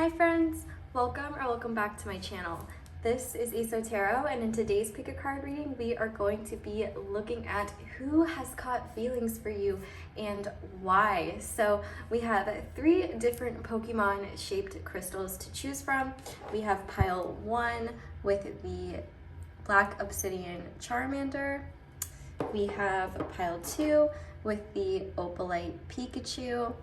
Hi friends, welcome back to my channel. This is Tarot, and in today's pick a card reading we are going to be looking at who has caught feelings for you and why. So we have 3 different Pokemon shaped crystals to choose from. We have pile 1 with the black Obsidian Charmander. We have pile 2 with the Opalite Pikachu.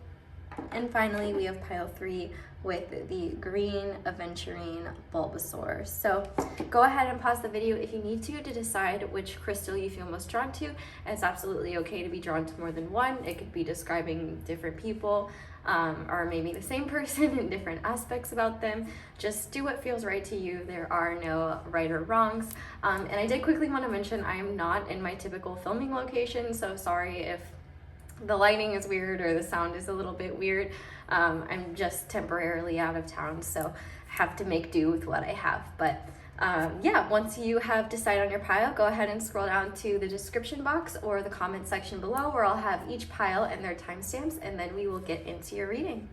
And finally, we have pile 3 with the green Aventurine Bulbasaur. So go ahead and pause the video if you need to decide which crystal you feel most drawn to. It's absolutely okay to be drawn to more than one. It could be describing different people or maybe the same person in different aspects about them. Just do what feels right to you. There are no right or wrongs. And I did quickly want to mention I am not in my typical filming location, so sorry if the lighting is weird or the sound is a little bit weird. I'm just temporarily out of town, so have to make do with what I have. But yeah, once you have decided on your pile, go ahead and scroll down to the description box or the comment section below where I'll have each pile and their timestamps, and then we will get into your reading.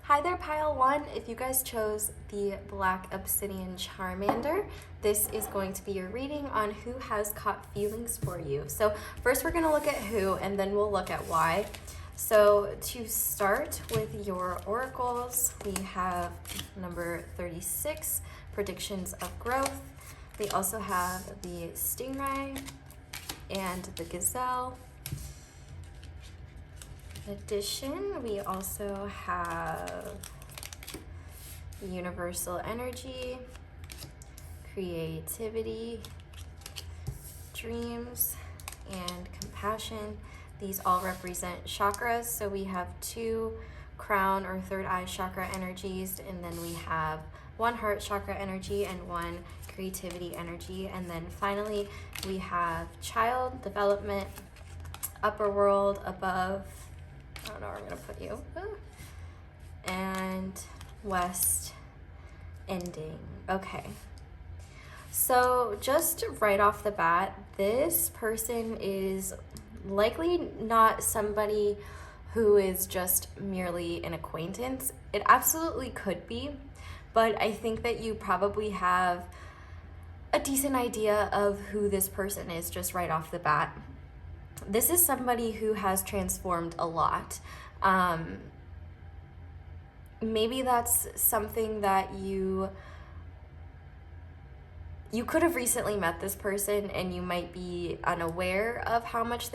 Hi there, pile 1. If you guys chose the black Obsidian Charmander, this is going to be your reading on who has caught feelings for you. So first we're going to look at who, and then we'll look at why. So to start with your oracles, we have number 36, predictions of growth. We also have the stingray and the gazelle. In addition, we also have universal energy, creativity, dreams, and compassion. These all represent chakras. So we have 2 crown or third eye chakra energies, and then we have 1 heart chakra energy and 1 creativity energy. And then finally, we have child, development, upper world, above, I don't know where I'm gonna put you, and west, ending. Okay, so just right off the bat, this person is likely not somebody who is just merely an acquaintance. It absolutely could be, but I think that you probably have a decent idea of who this person is just right off the bat. This is somebody who has transformed a lot. Maybe that's something that you could have recently met this person and you might be unaware of how much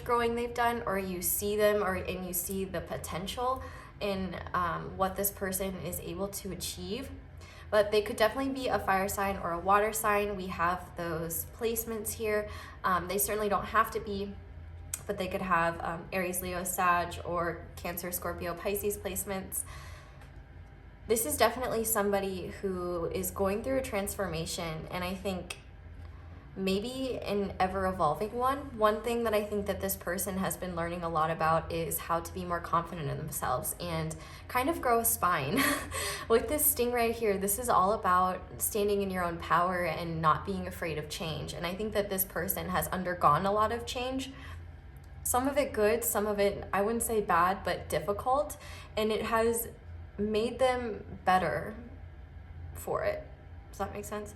growing they've done, or you see them and you see the potential in what this person is able to achieve. But they could definitely be a fire sign or a water sign. We have those placements here. They certainly don't have to be, but they could have Aries, Leo, Sag, or Cancer, Scorpio, Pisces placements. This is definitely somebody who is going through a transformation, and I think maybe an ever-evolving one. One thing that I think that this person has been learning a lot about is how to be more confident in themselves and kind of grow a spine. With this stingray here, this is all about standing in your own power and not being afraid of change. And I think that this person has undergone a lot of change. Some of it good, some of it, I wouldn't say bad, but difficult. And it has made them better for it. Does that make sense?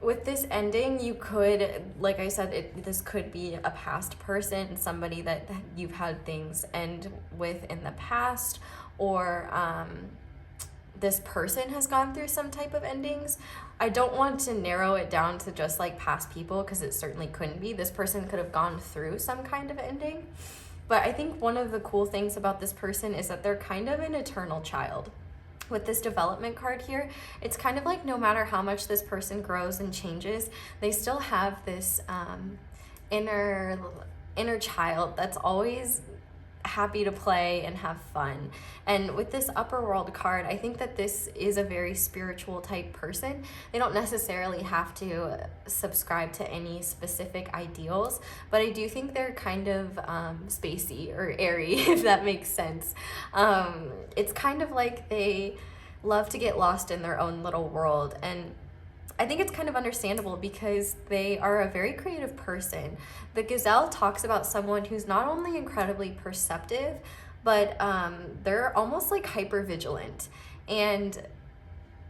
With this ending, you could, like I said, this could be a past person, somebody that you've had things end with in the past, or this person has gone through some type of endings. I don't want to narrow it down to just like past people, because it certainly couldn't be. This person could have gone through some kind of ending. But I think one of the cool things about this person is that they're kind of an eternal child. With this development card here, it's kind of like no matter how much this person grows and changes, they still have this inner child that's always happy to play and have fun. And with this upper world card, I think that this is a very spiritual type person. They don't necessarily have to subscribe to any specific ideals, but I do think they're kind of spacey or airy, if that makes sense. It's kind of like they love to get lost in their own little world, and I think it's kind of understandable because they are a very creative person. The gazelle talks about someone who's not only incredibly perceptive, but they're almost like hyper vigilant, and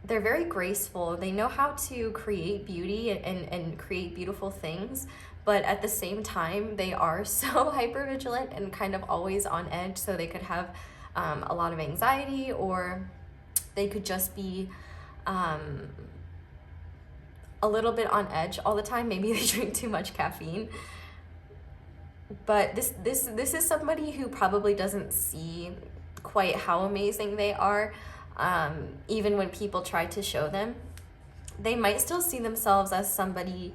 they're very graceful. They know how to create beauty and create beautiful things, but at the same time, they are so hyper vigilant and kind of always on edge. So they could have a lot of anxiety, or they could just be a little bit on edge all the time. Maybe they drink too much caffeine. But this is somebody who probably doesn't see quite how amazing they are, even when people try to show them. They might still see themselves as somebody,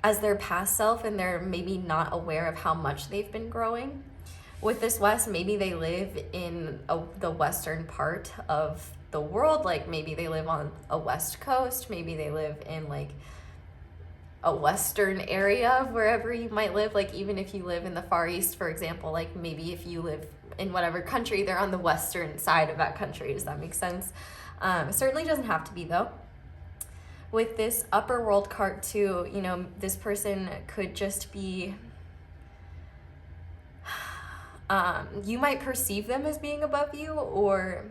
as their past self, and they're maybe not aware of how much they've been growing. With this West, maybe they live in the western part of the world, like maybe they live on a West Coast, maybe they live in like a western area of wherever you might live. Like even if you live in the Far East, for example, like maybe if you live in whatever country, they're on the western side of that country. Does that make sense? It certainly doesn't have to be, though. With this upper world card too, you know, this person could just be, you might perceive them as being above you, or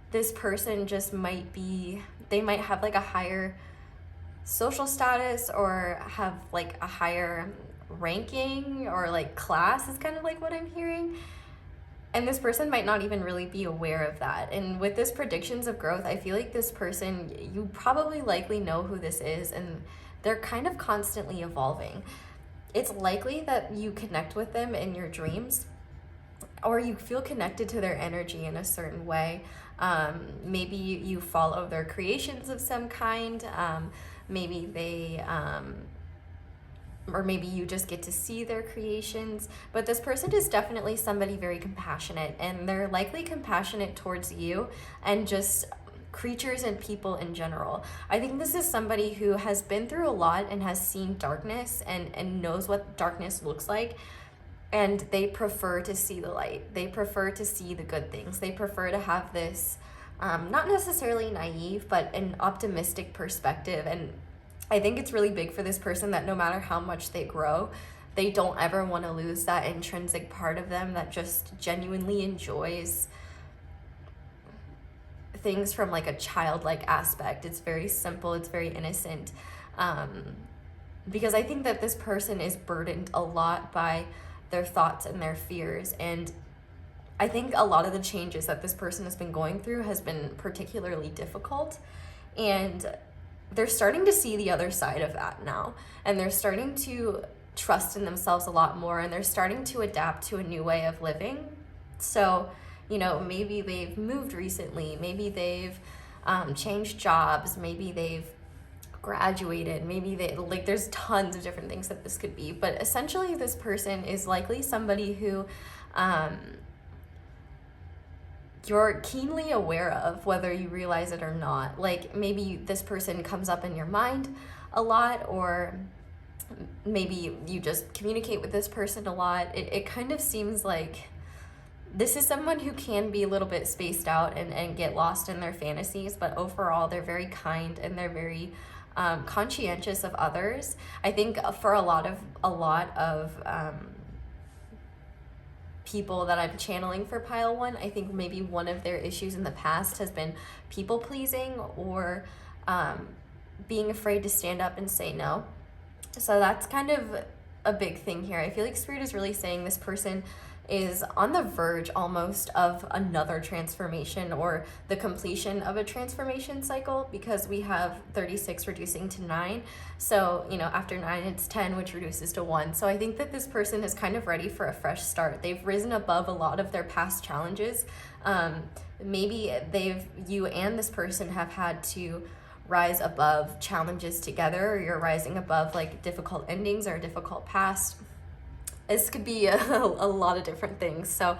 this person just might be, they might have like a higher social status, or have like a higher ranking, or like class is kind of like what I'm hearing. And this person might not even really be aware of that. And with this predictions of growth, I feel like this person, you probably likely know who this is, and they're kind of constantly evolving. It's likely that you connect with them in your dreams, or you feel connected to their energy in a certain way. Maybe you follow their creations of some kind. Maybe they, or maybe you just get to see their creations. But this person is definitely somebody very compassionate, and they're likely compassionate towards you and just creatures and people in general. I think this is somebody who has been through a lot and has seen darkness and knows what darkness looks like. And they prefer to see the light. They prefer to see the good things. They prefer to have this, not necessarily naive, but an optimistic perspective. And I think it's really big for this person that no matter how much they grow, they don't ever want to lose that intrinsic part of them that just genuinely enjoys things from like a childlike aspect. It's very simple. It's very innocent. Because I think that this person is burdened a lot by their thoughts and their fears. And I think a lot of the changes that this person has been going through has been particularly difficult. And they're starting to see the other side of that now. And they're starting to trust in themselves a lot more. And they're starting to adapt to a new way of living. So, you know, maybe they've moved recently. Maybe they've changed jobs. Maybe they've graduated, maybe they, like, there's tons of different things that this could be, but essentially this person is likely somebody who you're keenly aware of, whether you realize it or not. Like maybe this person comes up in your mind a lot, or maybe you just communicate with this person a lot. It kind of seems like this is someone who can be a little bit spaced out and get lost in their fantasies, but overall they're very kind and they're very conscientious of others. I think for a lot of people that I'm channeling for pile one, I think maybe one of their issues in the past has been people pleasing, or being afraid to stand up and say no. So that's kind of a big thing here. I feel like Spirit is really saying this person is on the verge almost of another transformation, or the completion of a transformation cycle, because we have 36 reducing to 9. So, you know, after 9 it's 10, which reduces to 1. So I think that this person is kind of ready for a fresh start. They've risen above a lot of their past challenges. Maybe you and this person have had to rise above challenges together, or you're rising above like difficult endings or a difficult past. This could be a lot of different things. So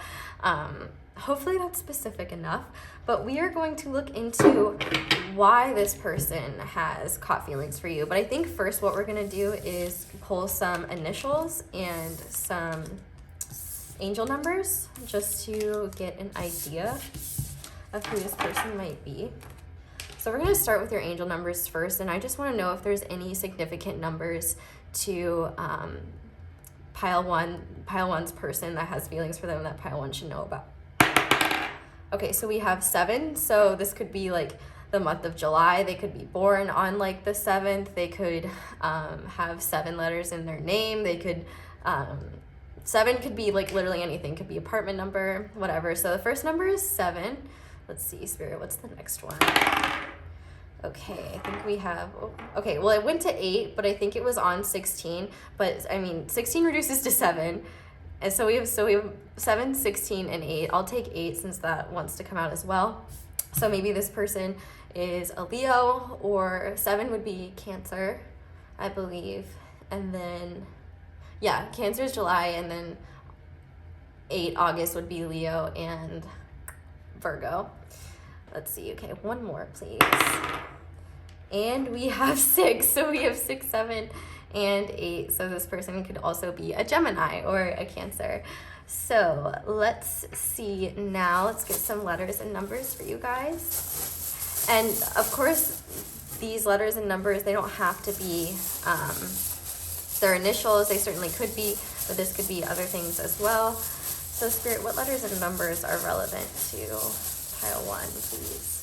hopefully that's specific enough. But we are going to look into why this person has caught feelings for you. But I think first what we're going to do is pull some initials and some angel numbers, just to get an idea of who this person might be. So So we're going to start with your angel numbers first, and I just want to know if there's any significant numbers to pile one's person that has feelings for them that pile one should know about. Okay, so we have 7, so this could be like the month of July. They could be born on like the 7th. They could have 7 letters in their name. They could 7 could be like literally anything. Could be apartment number, whatever. So the first number is 7. Let's see, Spirit, what's the next one? Okay, I think we have, okay, well, it went to 8, but I think it was on 16. But I mean, 16 reduces to 7. And so we have 7, 16, and 8. I'll take 8 since that wants to come out as well. So maybe this person is a Leo, or 7 would be Cancer, I believe. And then, yeah, Cancer is July, and then 8 August would be Leo and Virgo. Let's see. Okay, one more, please. And we have 6. So we have 6, 7, and 8. So this person could also be a Gemini or a Cancer. So let's see now. Let's get some letters and numbers for you guys. And of course, these letters and numbers, they don't have to be their initials. They certainly could be, but this could be other things as well. So Spirit, what letters and numbers are relevant to pile 1, please?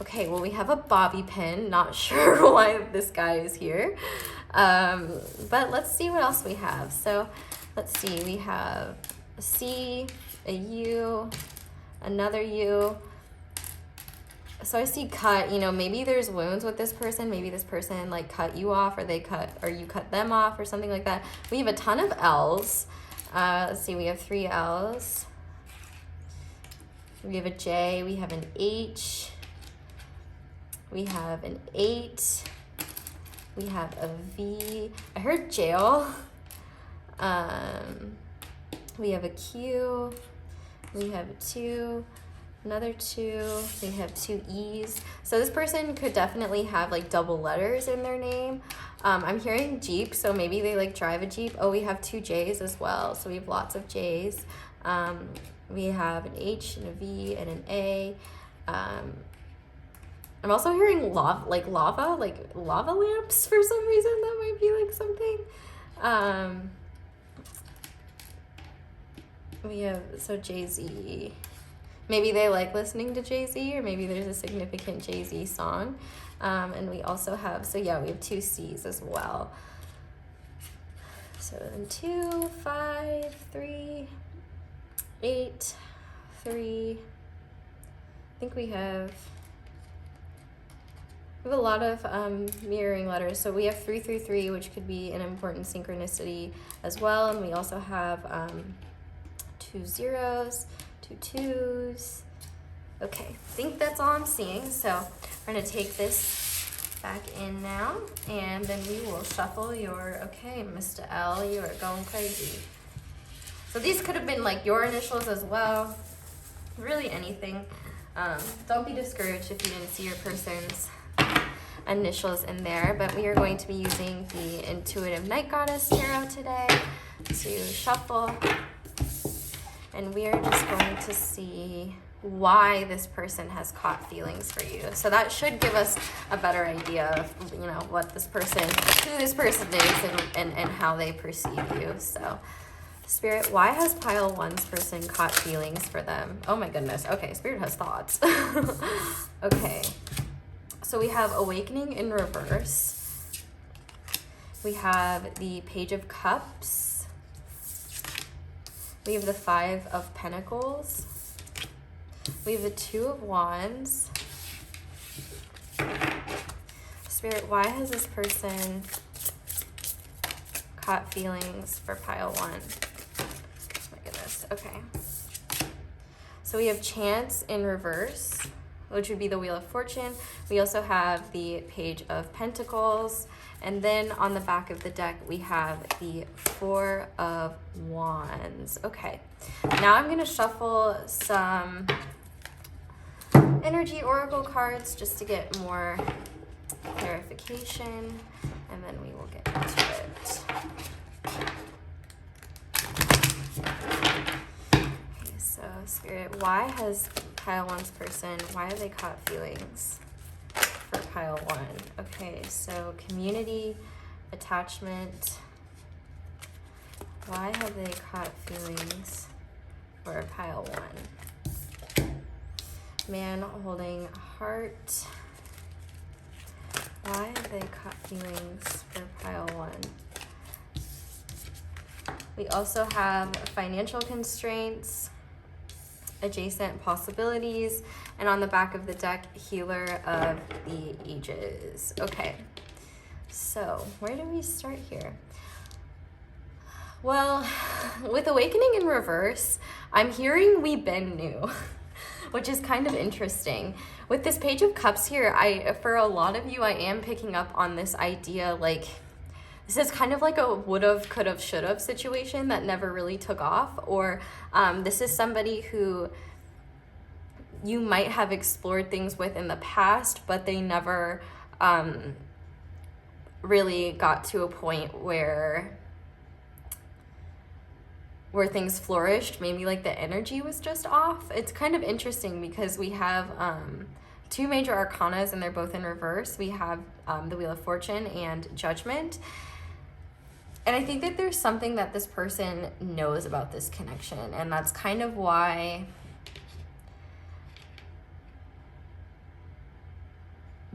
Okay, well, we have a bobby pin. Not sure why this guy is here. But let's see what else we have. So let's see, we have a C, a U, another U. So I see cut, you know, maybe there's wounds with this person. Maybe this person like cut you off, or you cut them off, or something like that. We have a ton of L's. Let's see, we have 3 L's. We have a J, we have an H, we have an 8, we have a V. I heard jail. We have a Q, we have a 2, another 2, we have 2 E's. So this person could definitely have like double letters in their name. I'm hearing Jeep, so maybe they like drive a Jeep. Oh, we have 2 J's as well, so we have lots of J's. We have an H and a V and an A. I'm also hearing lava lamps for some reason. That might be like something. We have, so Jay-Z. Maybe they like listening to Jay-Z, or maybe there's a significant Jay-Z song. And we also have, so yeah, we have 2 C's as well. So then 2, 5, 3, 8, 3. I think we have a lot of mirroring letters. So we have 333, which could be an important synchronicity as well. And we also have 2 zeros, 2 2s. Okay, I think that's all I'm seeing. So we're gonna take this back in now, and then we will shuffle your, okay, Mr. L, you are going crazy. So these could have been like your initials as well, really anything. Don't be discouraged if you didn't see your person's initials in there, but we are going to be using the Intuitive Night Goddess Tarot today to shuffle, and we are just going to see why this person has caught feelings for you. So that should give us a better idea of, you know, what this person, who this person is, and how they perceive you. So Spirit, why has pile 1's person caught feelings for them? Oh my goodness. Okay, Spirit has thoughts. Okay. So we have Awakening in reverse. We have the Page of Cups. We have the 5 of Pentacles. We have the 2 of Wands. Spirit, why has this person caught feelings for pile 1? My goodness. Okay. So we have Chance in reverse, which would be the Wheel of Fortune. We also have the Page of Pentacles. And then on the back of the deck, we have the 4 of Wands. Okay. Now I'm going to shuffle some energy oracle cards just to get more clarification, and then we will get into it. Okay, so Spirit, why has pile one's person, why have they caught feelings for pile one? Okay, so community, attachment. Why have they caught feelings for pile one? Man holding heart. Why have they caught feelings for pile one? We also have financial constraints, adjacent possibilities, and on the back of the deck, healer of the ages. Okay, so where do we start here? Well, with awakening in reverse, I'm hearing we been new, which is kind of interesting. With this Page of Cups here, for a lot of you, I am picking up on this idea, like, this is kind of like a would've, could've, should've situation that never really took off, or this is somebody who you might have explored things with in the past, but they never really got to a point where things flourished. Maybe like the energy was just off. It's kind of interesting because we have two major arcanas and they're both in reverse. We have the Wheel of Fortune and Judgment. And I think that there's something that this person knows about this connection, and that's kind of why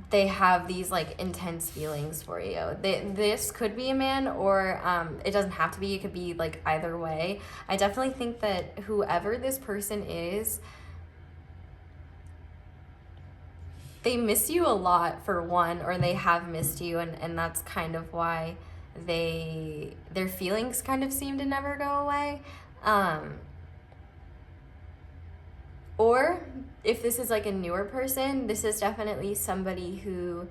they have these like intense feelings for you. This could be a man, or it doesn't have to be. It could be like either way. I definitely think that whoever this person is, they miss you a lot, for one, or they have missed you, and that's kind of why their feelings kind of seem to never go away. Or if this is like a newer person, this is definitely somebody who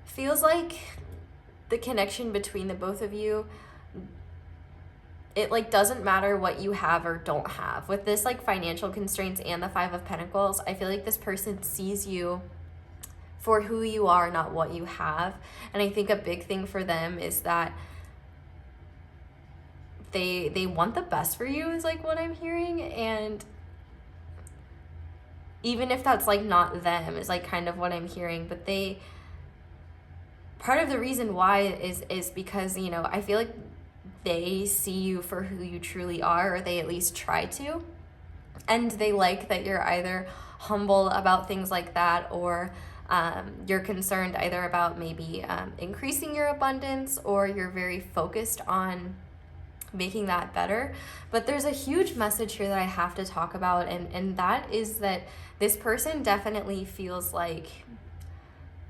feels like the connection between the both of you, it like doesn't matter what you have or don't have. With this like financial constraints and the Five of Pentacles, I feel like this person sees you for who you are, not what you have. And I think a big thing for them is that they want the best for you, is like what I'm hearing. And even if that's like not them, is like kind of what I'm hearing. But part of the reason why is because, you know, I feel like they see you for who you truly are, or they at least try to. And they like that you're either humble about things like that, or you're concerned either about maybe increasing your abundance, or you're very focused on making that better. But there's a huge message here that I have to talk about, and that is that this person definitely feels like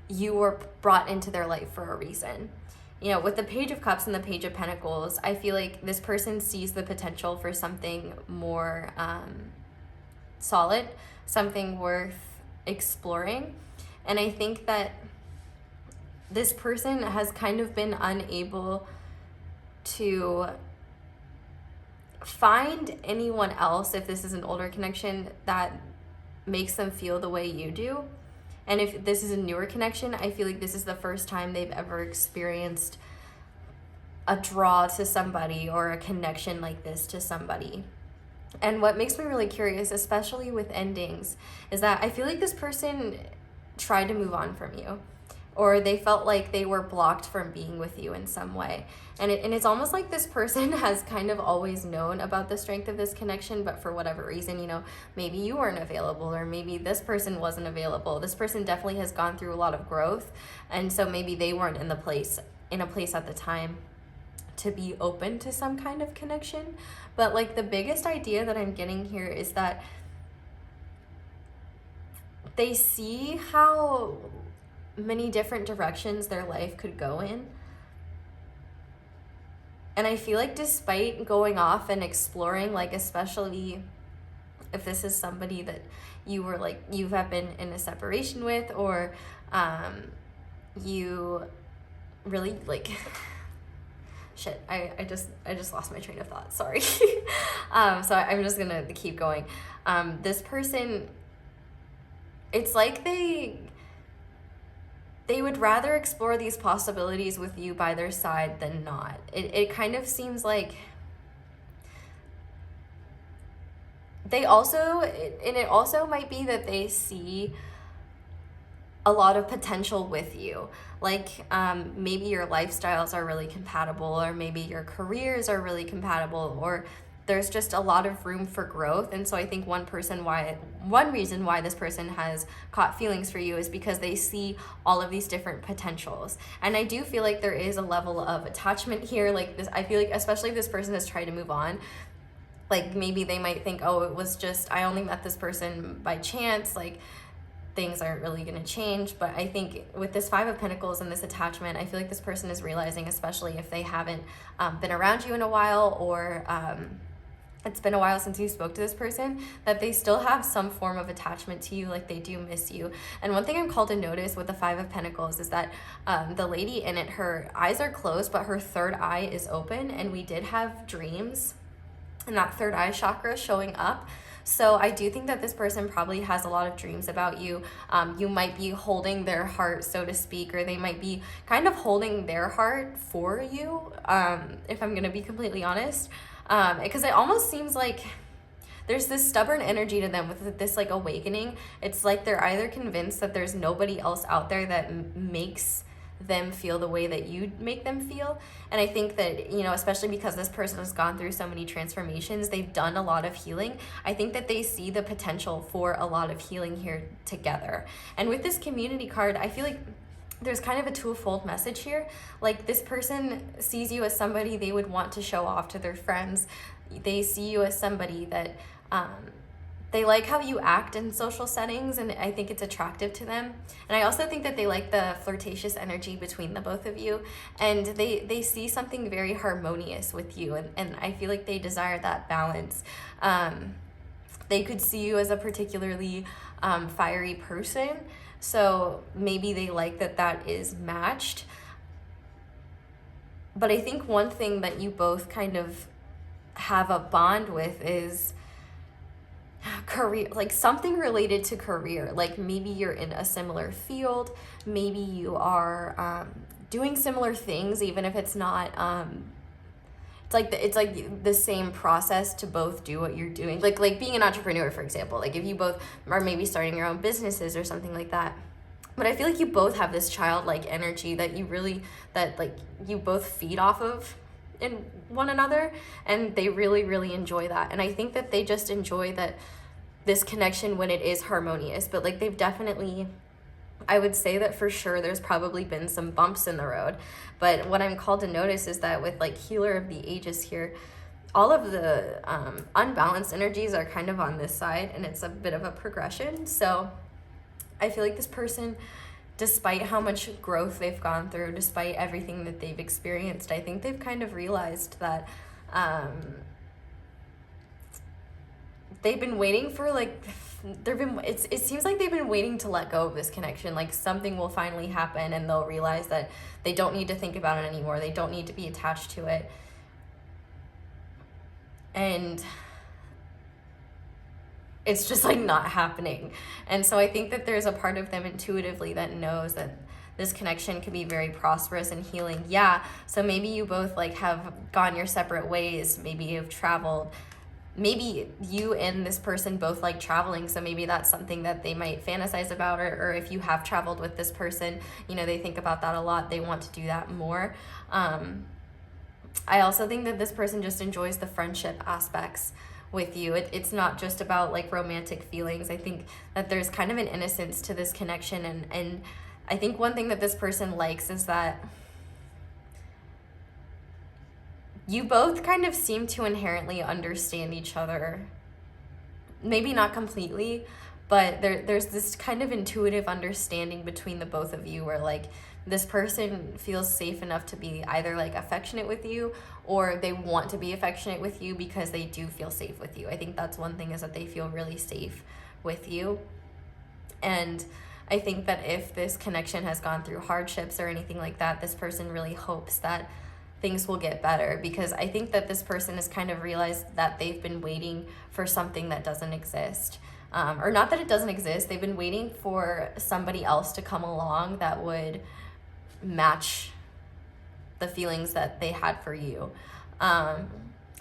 you were brought into their life for a reason. You know, with the Page of Cups and the Page of Pentacles, I feel like this person sees the potential for something more solid, something worth exploring. And I think that this person has kind of been unable to find anyone else, if this is an older connection, that makes them feel the way you do. And if this is a newer connection, I feel like this is the first time they've ever experienced a draw to somebody, or a connection like this to somebody. And what makes me really curious, especially with endings, is that I feel like this person tried to move on from you, or they felt like they were blocked from being with you in some way. And it's almost like this person has kind of always known about the strength of this connection, but for whatever reason, you know, maybe you weren't available, or maybe this person wasn't available. This person definitely has gone through a lot of growth, and so maybe they weren't in a place at the time to be open to some kind of connection. But like the biggest idea that I'm getting here is that they see how many different directions their life could go in. And I feel like despite going off and exploring, like especially if this is somebody that you have been in a separation with, or you really like shit, I just lost my train of thought, sorry. So I'm just gonna keep going. This person, it's like they would rather explore these possibilities with you by their side than not. It kind of seems like they also, and it also might be that they see a lot of potential with you. Like maybe your lifestyles are really compatible, or maybe your careers are really compatible, or there's just a lot of room for growth. And so I think one reason why this person has caught feelings for you is because they see all of these different potentials. And I do feel like there is a level of attachment here. Like this, I feel like, especially if this person has tried to move on, like maybe they might think, oh, it was just, I only met this person by chance, like things aren't really going to change. But I think with this Five of Pentacles and this attachment, I feel like this person is realizing, especially if they haven't been around you in a while, or it's been a while since you spoke to this person, that they still have some form of attachment to you, like they do miss you. And one thing I'm called to notice with the Five of Pentacles is that the lady in it, her eyes are closed, but her third eye is open, and we did have dreams and that third eye chakra showing up. So I do think that this person probably has a lot of dreams about you. You might be holding their heart, so to speak, or they might be kind of holding their heart for you, if I'm going to be completely honest. Because it almost seems like there's this stubborn energy to them with this like awakening. It's like they're either convinced that there's nobody else out there that makes them feel the way that you make them feel. And I think that, you know, especially because this person has gone through so many transformations, they've done a lot of healing. I think that they see the potential for a lot of healing here together. And with this community card, I feel like there's kind of a twofold message here. Like this person sees you as somebody they would want to show off to their friends. They see you as somebody that they like how you act in social settings, and I think it's attractive to them. And I also think that they like the flirtatious energy between the both of you, and they see something very harmonious with you, and I feel like they desire that balance. They could see you as a particularly fiery person, so maybe they like that is matched. But I think one thing that you both kind of have a bond with is career, like something related to career. Like maybe you're in a similar field, maybe you are doing similar things, even if it's not it's like the same process to both do what you're doing, like being an entrepreneur, for example. Like if you both are maybe starting your own businesses or something like that. But I feel like you both have this childlike energy that you both feed off of in one another, and they really, really enjoy that. And I think that they just enjoy this connection when it is harmonious. But like they've definitely, I would say that for sure there's probably been some bumps in the road. But what I'm called to notice is that with like Healer of the Ages here, all of the unbalanced energies are kind of on this side, and it's a bit of a progression. So I feel like this person, despite how much growth they've gone through, despite everything that they've experienced, I think they've kind of realized that they've been waiting for it seems like they've been waiting to let go of this connection. Like something will finally happen and they'll realize that they don't need to think about it anymore. They don't need to be attached to it. And it's just like not happening. And so I think that there's a part of them intuitively that knows that this connection can be very prosperous and healing. Yeah, so maybe you both like have gone your separate ways. Maybe you've traveled. Maybe you and this person both like traveling, so maybe that's something that they might fantasize about, or if you have traveled with this person, you know, they think about that a lot. They want to do that more. I also think that this person just enjoys the friendship aspects with you. It's not just about like romantic feelings. I think that there's kind of an innocence to this connection, and I think one thing that this person likes is that you both kind of seem to inherently understand each other. Maybe not completely, but there's this kind of intuitive understanding between the both of you, where like this person feels safe enough to be either like affectionate with you, or they want to be affectionate with you because they do feel safe with you. I think that's one thing, is that they feel really safe with you. And I think that if this connection has gone through hardships or anything like that, this person really hopes that things will get better, because I think that this person has kind of realized that they've been waiting for something that doesn't exist. Or not that it doesn't exist, they've been waiting for somebody else to come along that would match the feelings that they had for you.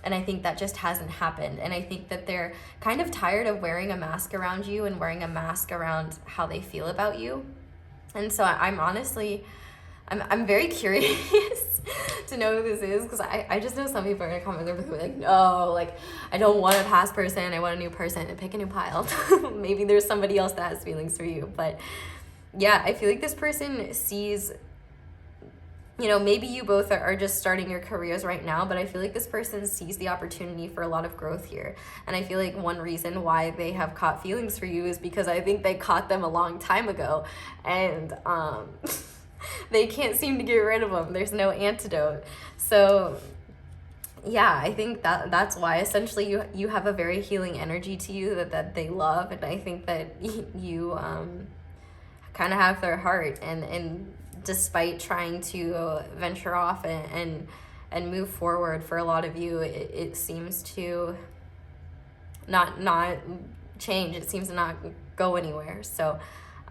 And I think that just hasn't happened. And I think that they're kind of tired of wearing a mask around you and wearing a mask around how they feel about you. And so I'm honestly, I'm very curious to know who this is, because I just know some people are gonna comment, they're gonna be like, no, like, I don't want a past person, I want a new person, and pick a new pile. Maybe there's somebody else that has feelings for you. But yeah, I feel like this person sees, you know, maybe you both are just starting your careers right now, but I feel like this person sees the opportunity for a lot of growth here. And I feel like one reason why they have caught feelings for you is because I think they caught them a long time ago. And they can't seem to get rid of them. There's no antidote. So yeah, I think that's why essentially you have a very healing energy to you that they love. And I think that you kind of have their heart, and despite trying to venture off and move forward, for a lot of you, it seems to not change. It seems to not go anywhere. So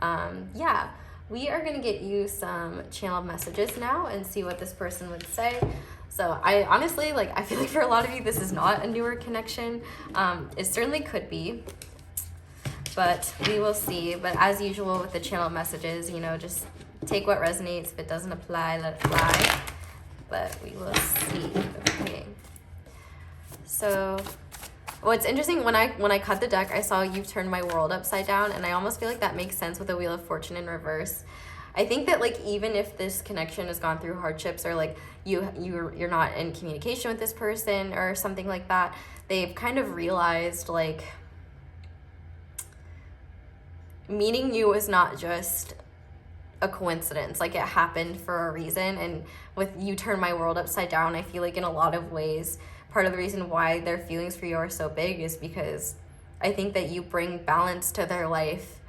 yeah, we are going to get you some channeled messages now and see what this person would say. So I honestly, like, I feel like for a lot of you, this is not a newer connection. It certainly could be, but we will see. But as usual with the channeled messages, you know, just take what resonates. If it doesn't apply, let it fly. But we will see. Okay. So what's interesting, when I cut the deck, I saw You've Turned My World Upside Down, and I almost feel like that makes sense with the Wheel of Fortune in reverse. I think that, like, even if this connection has gone through hardships, or like you're not in communication with this person or something like that, they've kind of realized, like, meeting you is not just a coincidence. Like, it happened for a reason. And with You Turn My World Upside Down, I feel like in a lot of ways, part of the reason why their feelings for you are so big is because I think that you bring balance to their life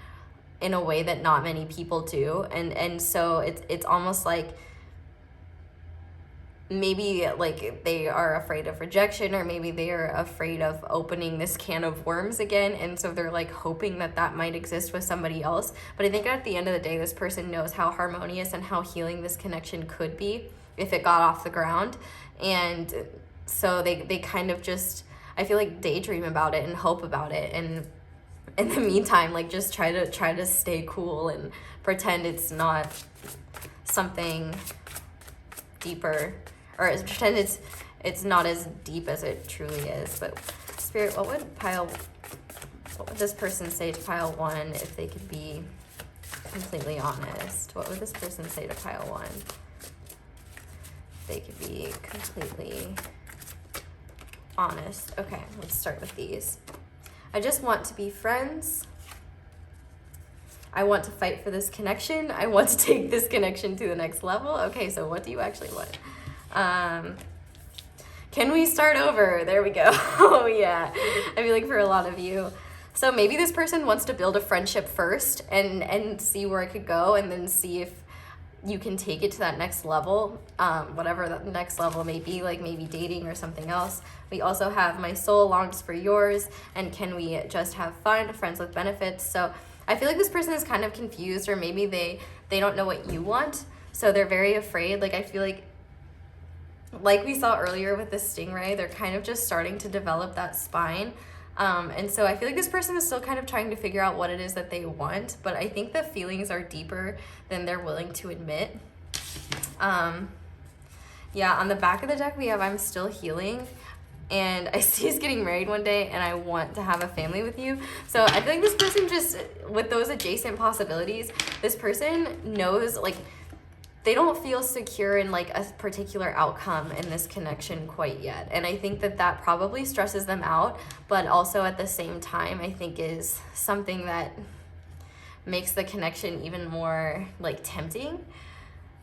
in a way that not many people do. And so it's almost like maybe, like, they are afraid of rejection, or maybe they are afraid of opening this can of worms again, and so they're, like, hoping that might exist with somebody else. But I think at the end of the day, this person knows how harmonious and how healing this connection could be if it got off the ground. And so they kind of just, I feel like, daydream about it and hope about it, and in the meantime, like, just try to stay cool and pretend it's not something deeper, or pretend it's not as deep as it truly is. But Spirit, what would this person say to pile 1 if they could be completely honest? What would this person say to pile 1 if they could be completely honest? Okay, let's start with these. I just want to be friends. I want to fight for this connection. I want to take this connection to the next level. Okay, so what do you actually want? Can we start over? There we go. Oh yeah, I feel like for a lot of you. So maybe this person wants to build a friendship first and see where it could go, and then see if you can take it to that next level, whatever that next level may be, like maybe dating or something else. We also have My Soul Longs for Yours, and Can We Just Have Fun, Friends with Benefits. So I feel like this person is kind of confused, or maybe they don't know what you want, so they're very afraid. Like, I feel like we saw earlier with the stingray, they're kind of just starting to develop that spine. And so I feel like this person is still kind of trying to figure out what it is that they want, but I think the feelings are deeper than they're willing to admit. Yeah, on the back of the deck, we have I'm Still Healing, and I see he's getting married one day, and I want to have a family with you. So I feel like this person just, with those adjacent possibilities, this person knows, like, they don't feel secure in, like, a particular outcome in this connection quite yet. And I think that probably stresses them out, but also at the same time, I think is something that makes the connection even more, like, tempting.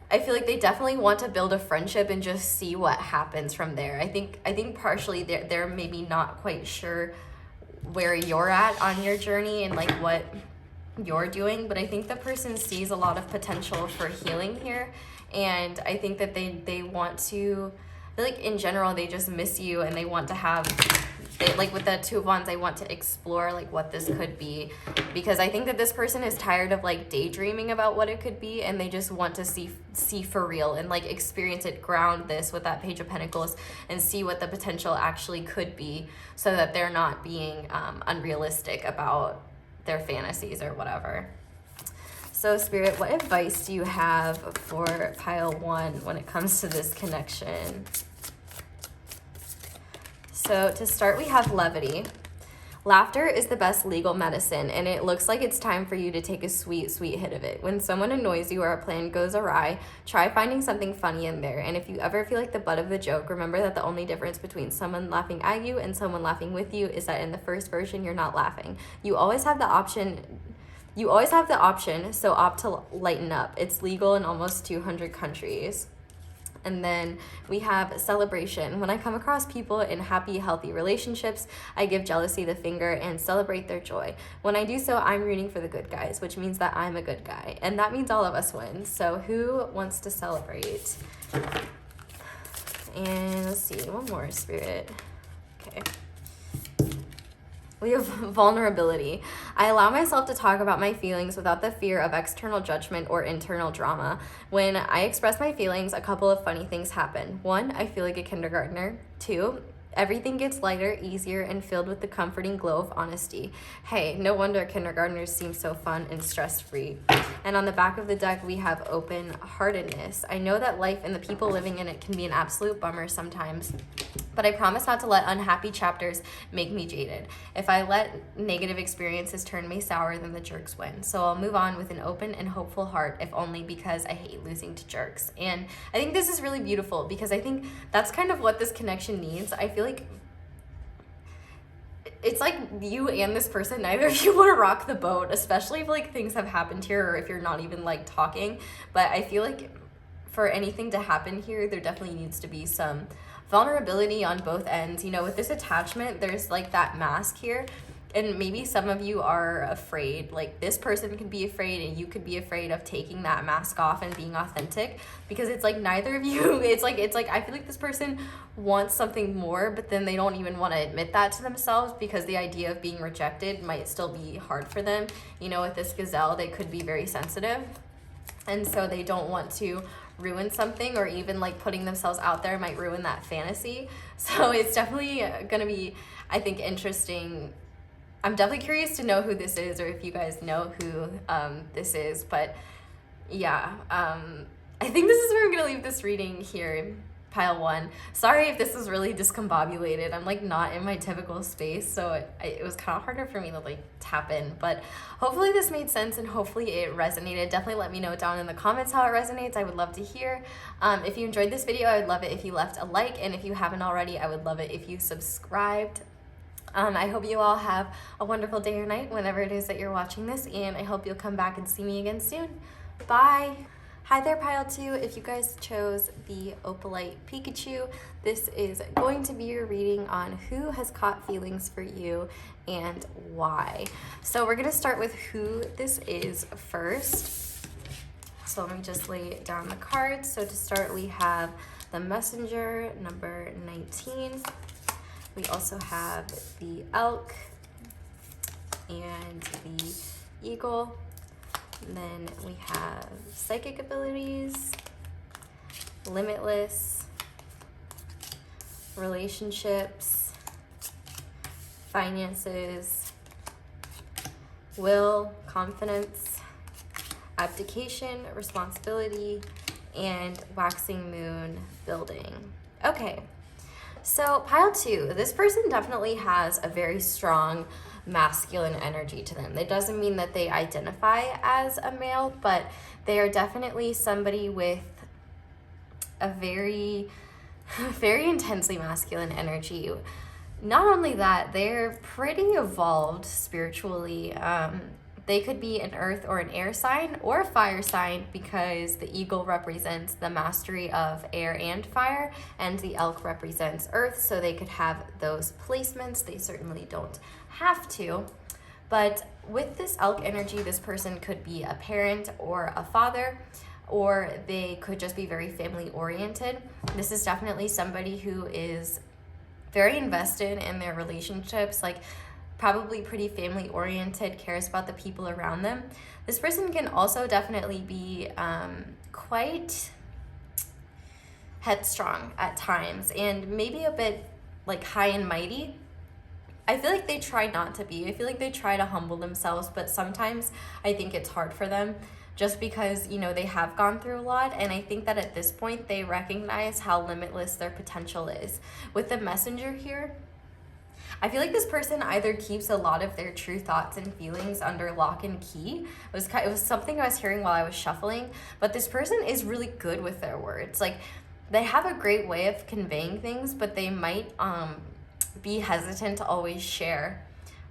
I feel like they definitely want to build a friendship and just see what happens from there. I think partially they're maybe not quite sure where you're at on your journey and, like, what you're doing, but I think the person sees a lot of potential for healing here, and I think that they want to, like, in general, they just miss you, and they want to have like with the Two of Wands, I want to explore like what this could be, because I think that this person is tired of like daydreaming about what it could be, and they just want to see for real and like experience it, ground this with that Page of Pentacles, and see what the potential actually could be, so that they're not being unrealistic about their fantasies or whatever. So Spirit, what advice do you have for pile 1 when it comes to this connection? So to start, we have levity. Laughter is the best legal medicine, and it looks like it's time for you to take a sweet, sweet hit of it. When someone annoys you or a plan goes awry, try finding something funny in there. And if you ever feel like the butt of the joke, remember that the only difference between someone laughing at you and someone laughing with you is that in the first version, you're not laughing. You always have the option, so opt to lighten up. It's legal in almost 200 countries. And then we have celebration. When I come across people in happy, healthy relationships, I give jealousy the finger and celebrate their joy. When I do so, I'm rooting for the good guys, which means that I'm a good guy. And that means all of us win. So who wants to celebrate? And let's see, one more, Spirit. Okay. We have vulnerability. I allow myself to talk about my feelings without the fear of external judgment or internal drama. When I express my feelings, a couple of funny things happen. 1, I feel like a kindergartner. 2, everything gets lighter, easier, and filled with the comforting glow of honesty. Hey, no wonder kindergartners seem so fun and stress-free. And on the back of the deck, we have open-heartedness. I know that life and the people living in it can be an absolute bummer sometimes, but I promise not to let unhappy chapters make me jaded. If I let negative experiences turn me sour, then the jerks win. So I'll move on with an open and hopeful heart, if only because I hate losing to jerks. And I think this is really beautiful, because I think that's kind of what this connection needs. I feel like it's like you and this person, neither of you want to rock the boat, especially if like things have happened here, or if you're not even like talking. But I feel like for anything to happen here, there definitely needs to be some vulnerability on both ends. You know, with this attachment, there's like that mask here, and maybe some of you are afraid, like this person could be afraid, and you could be afraid of taking that mask off and being authentic, because it's like neither of you, it's like I feel like this person wants something more, but then they don't even want to admit that to themselves, because the idea of being rejected might still be hard for them. You know, with this gazelle, they could be very sensitive, and so they don't want to ruin something, or even like putting themselves out there might ruin that fantasy. So it's definitely gonna be, I think, interesting. I'm definitely curious to know who this is, or if you guys know who this is. But yeah, I think this is where I'm gonna leave this reading here, pile 1. Sorry if this was really discombobulated. I'm like not in my typical space, so it was kind of harder for me to like tap in, but hopefully this made sense, and hopefully it resonated. Definitely let me know down in the comments how it resonates. I would love to hear. If you enjoyed this video, I would love it if you left a like, and if you haven't already, I would love it if you subscribed. I hope you all have a wonderful day or night whenever it is that you're watching this, and I hope you'll come back and see me again soon. Bye! Hi there, pile 2. If you guys chose the Opalite Pikachu, this is going to be your reading on who has caught feelings for you and why. So we're going to start with who this is first. So let me just lay down the cards. So to start, we have the Messenger, number 19. We also have the Elk and the Eagle. And then we have psychic abilities, limitless, relationships, finances, will, confidence, abdication, responsibility, and waxing moon, building. Okay, so pile 2, this person definitely has a very strong masculine energy to them. It doesn't mean that they identify as a male, but they are definitely somebody with a very, very intensely masculine energy. Not only that, they're pretty evolved spiritually. They could be an earth or an air sign, or a fire sign, because the eagle represents the mastery of air and fire, and the elk represents earth, so they could have those placements. They certainly don't have to. But with this elk energy, this person could be a parent or a father, or they could just be very family oriented. This is definitely somebody who is very invested in their relationships, like probably pretty family oriented, cares about the people around them. This person can also definitely be quite headstrong at times and maybe a bit like high and mighty. I feel like they try not to be. I feel like they try to humble themselves, but sometimes I think it's hard for them just because, you know, they have gone through a lot. And I think that at this point they recognize how limitless their potential is. With the Messenger here, I feel like this person either keeps a lot of their true thoughts and feelings under lock and key. It was something I was hearing while I was shuffling, but this person is really good with their words. Like, they have a great way of conveying things, but they might be hesitant to always share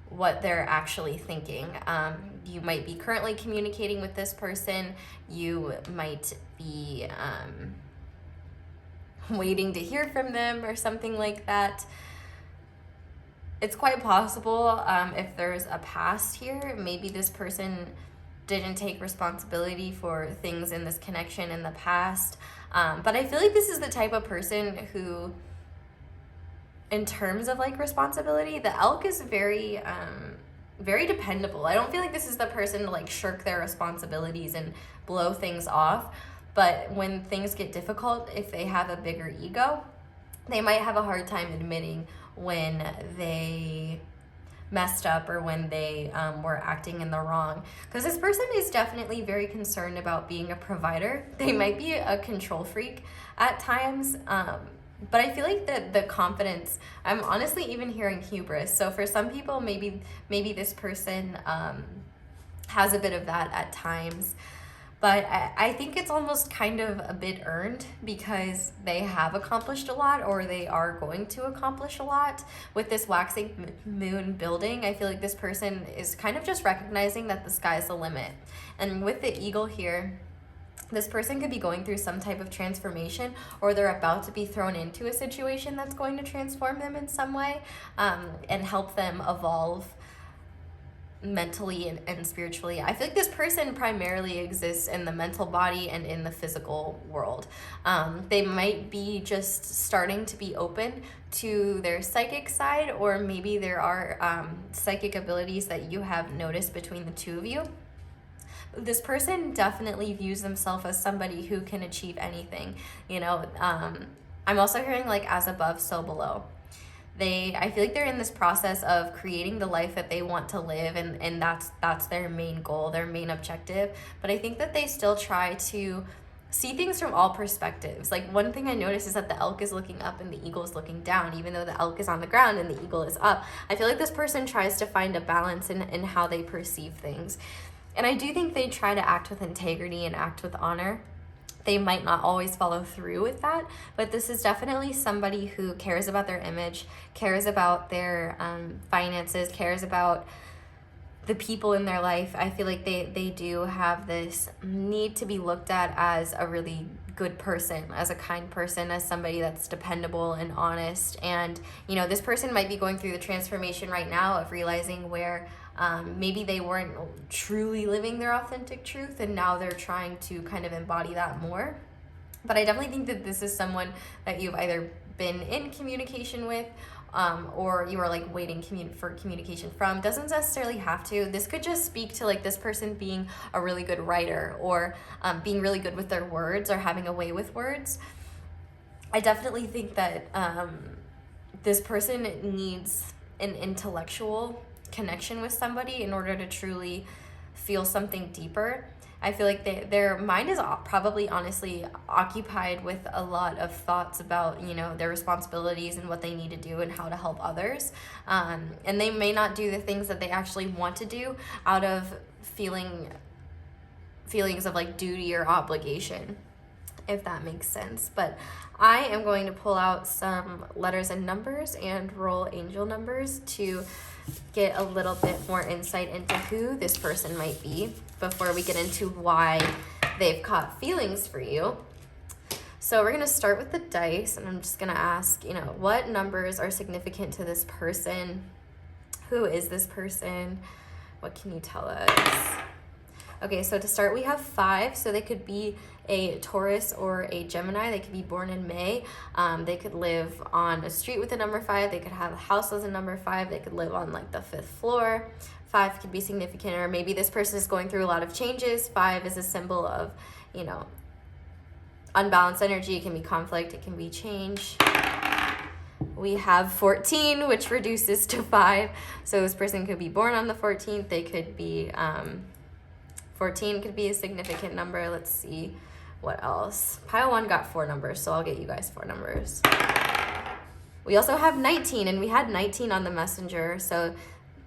what they're actually thinking. You might be currently communicating with this person. You might be waiting to hear from them or something like that. It's quite possible if there's a past here, maybe this person didn't take responsibility for things in this connection in the past. But I feel like this is the type of person who, in terms of like responsibility, the elk is very dependable. I don't feel like this is the person to like shirk their responsibilities and blow things off. But when things get difficult, if they have a bigger ego, they might have a hard time admitting when they messed up or when they were acting in the wrong. Because this person is definitely very concerned about being a provider. They might be a control freak at times. But I feel like the confidence, I'm honestly even hearing hubris. So for some people, maybe this person has a bit of that at times. But I think it's almost kind of a bit earned because they have accomplished a lot, or they are going to accomplish a lot. With this waxing moon building, I feel like this person is kind of just recognizing that the sky's the limit. And with the eagle here, this person could be going through some type of transformation, or they're about to be thrown into a situation that's going to transform them in some way and help them evolve mentally and spiritually. I feel like this person primarily exists in the mental body and in the physical world. They might be just starting to be open to their psychic side, or maybe there are psychic abilities that you have noticed between the two of you. This person definitely views themselves as somebody who can achieve anything. You know, I'm also hearing like as above, so below. I feel like they're in this process of creating the life that they want to live, and that's their main goal, their main objective. But I think that they still try to see things from all perspectives. Like, one thing I noticed is that the elk is looking up and the eagle is looking down, even though the elk is on the ground and the eagle is up. I feel like this person tries to find a balance in how they perceive things. And I do think they try to act with integrity and act with honor. They might not always follow through with that, but this is definitely somebody who cares about their image, cares about their finances, cares about the people in their life. I feel like they do have this need to be looked at as a really good person, as a kind person, as somebody that's dependable and honest. And, you know, this person might be going through the transformation right now of realizing where maybe they weren't truly living their authentic truth, and now they're trying to kind of embody that more. But I definitely think that this is someone that you've either been in communication with or you are like waiting for communication from. Doesn't necessarily have to. This could just speak to like this person being a really good writer, or being really good with their words, or having a way with words. I definitely think that this person needs an intellectual connection with somebody in order to truly feel something deeper. I feel like their mind is probably honestly occupied with a lot of thoughts about, you know, their responsibilities and what they need to do and how to help others. And they may not do the things that they actually want to do out of feelings of like duty or obligation, if that makes sense. But I am going to pull out some letters and numbers and roll angel numbers to get a little bit more insight into who this person might be before we get into why they've caught feelings for you. So we're going to start with the dice, and I'm just going to ask, you know, what numbers are significant to this person? Who is this person? What can you tell us? Okay, so to start, we have 5. So they could be a Taurus or a Gemini. They could be born in May. They could live on a street with the number 5. They could have a house as a number 5. They could live on like the 5th floor. 5 could be significant, or maybe this person is going through a lot of changes. 5 is a symbol of, you know, unbalanced energy. It can be conflict. It can be change. We have 14, which reduces to 5. So this person could be born on the 14th. They could be, 14 could be a significant number. Let's see what else. Pile 1 got 4 numbers, so I'll get you guys 4 numbers. We also have 19, and we had 19 on the messenger, so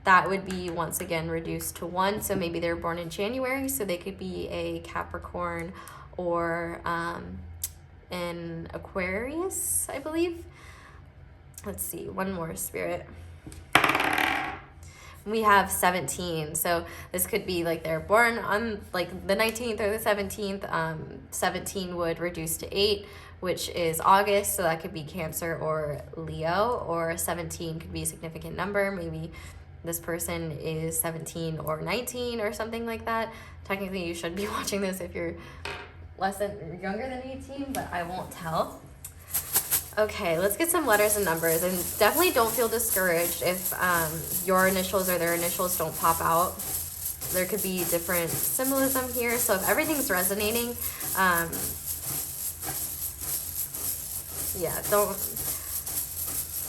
that would be once again reduced to 1. So maybe they're born in January, so they could be a Capricorn or an Aquarius, I believe. Let's see, one more, Spirit. We have 17, so this could be like they're born on like the 19th or the 17th. 17 would reduce to 8, which is August, so that could be Cancer or Leo, or 17 could be a significant number. Maybe this person is 17 or 19 or something like that. Technically, you should be watching this if you're younger than 18, but I won't tell. Okay, let's get some letters and numbers, and definitely don't feel discouraged if your initials or their initials don't pop out. There could be different symbolism here, so if everything's resonating,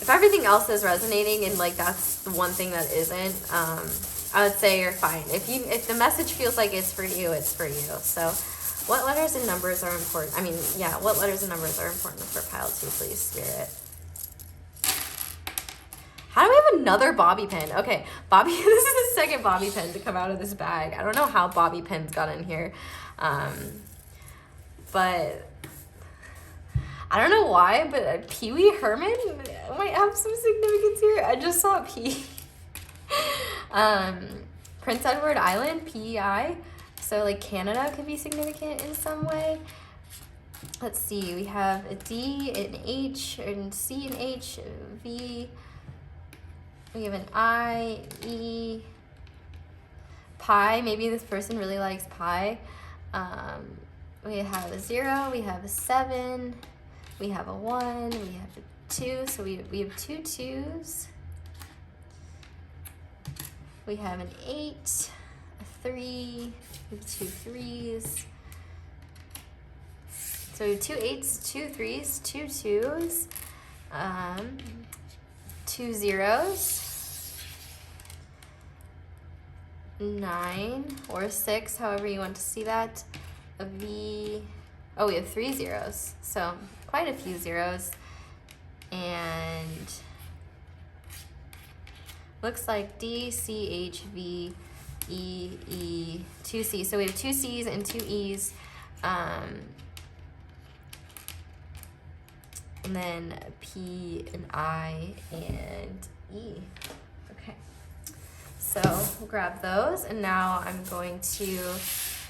if everything else is resonating and like that's the one thing that isn't, I would say you're fine. If the message feels like it's for you, it's for you. So what letters and numbers are important? What letters and numbers are important for pile 2, please, Spirit? How do we have another bobby pin? Okay, Bobby, this is the second bobby pin to come out of this bag. I don't know how bobby pins got in here, but I don't know why, but Pee Wee Herman might have some significance here. I just saw P. Prince Edward Island, PEI. So like Canada could be significant in some way. Let's see, we have a D, an H, and C and H, V. We have an I, E, pi. Maybe this person really likes pi. We have a 0, we have a 7, we have a 1, we have a 2. So we have 2 2s. We have an 8, a 3, we have 2 3s. So we have 2 8s, 2 3s, 2 2s, 2 0s, 9 or 6, however you want to see that. A V. Oh, we have 3 zeros, so quite a few zeros. And looks like D, C, H, V, E, E, 2 C's. So we have 2 C's and 2 E's. And then P and I and E. Okay. So we'll grab those. And now I'm going to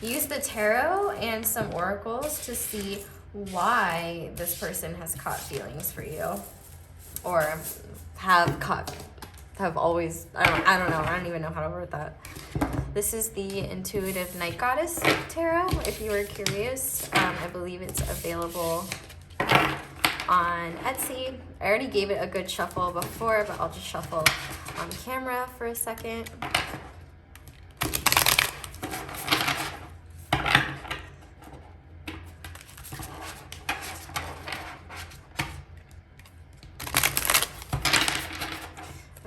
use the tarot and some oracles to see why this person has caught feelings for you. Or have always, I don't know, I don't even know how to word that. This is the Intuitive Night Goddess Tarot, if you were curious. I believe it's available on Etsy. I already gave it a good shuffle before, but I'll just shuffle on camera for a second.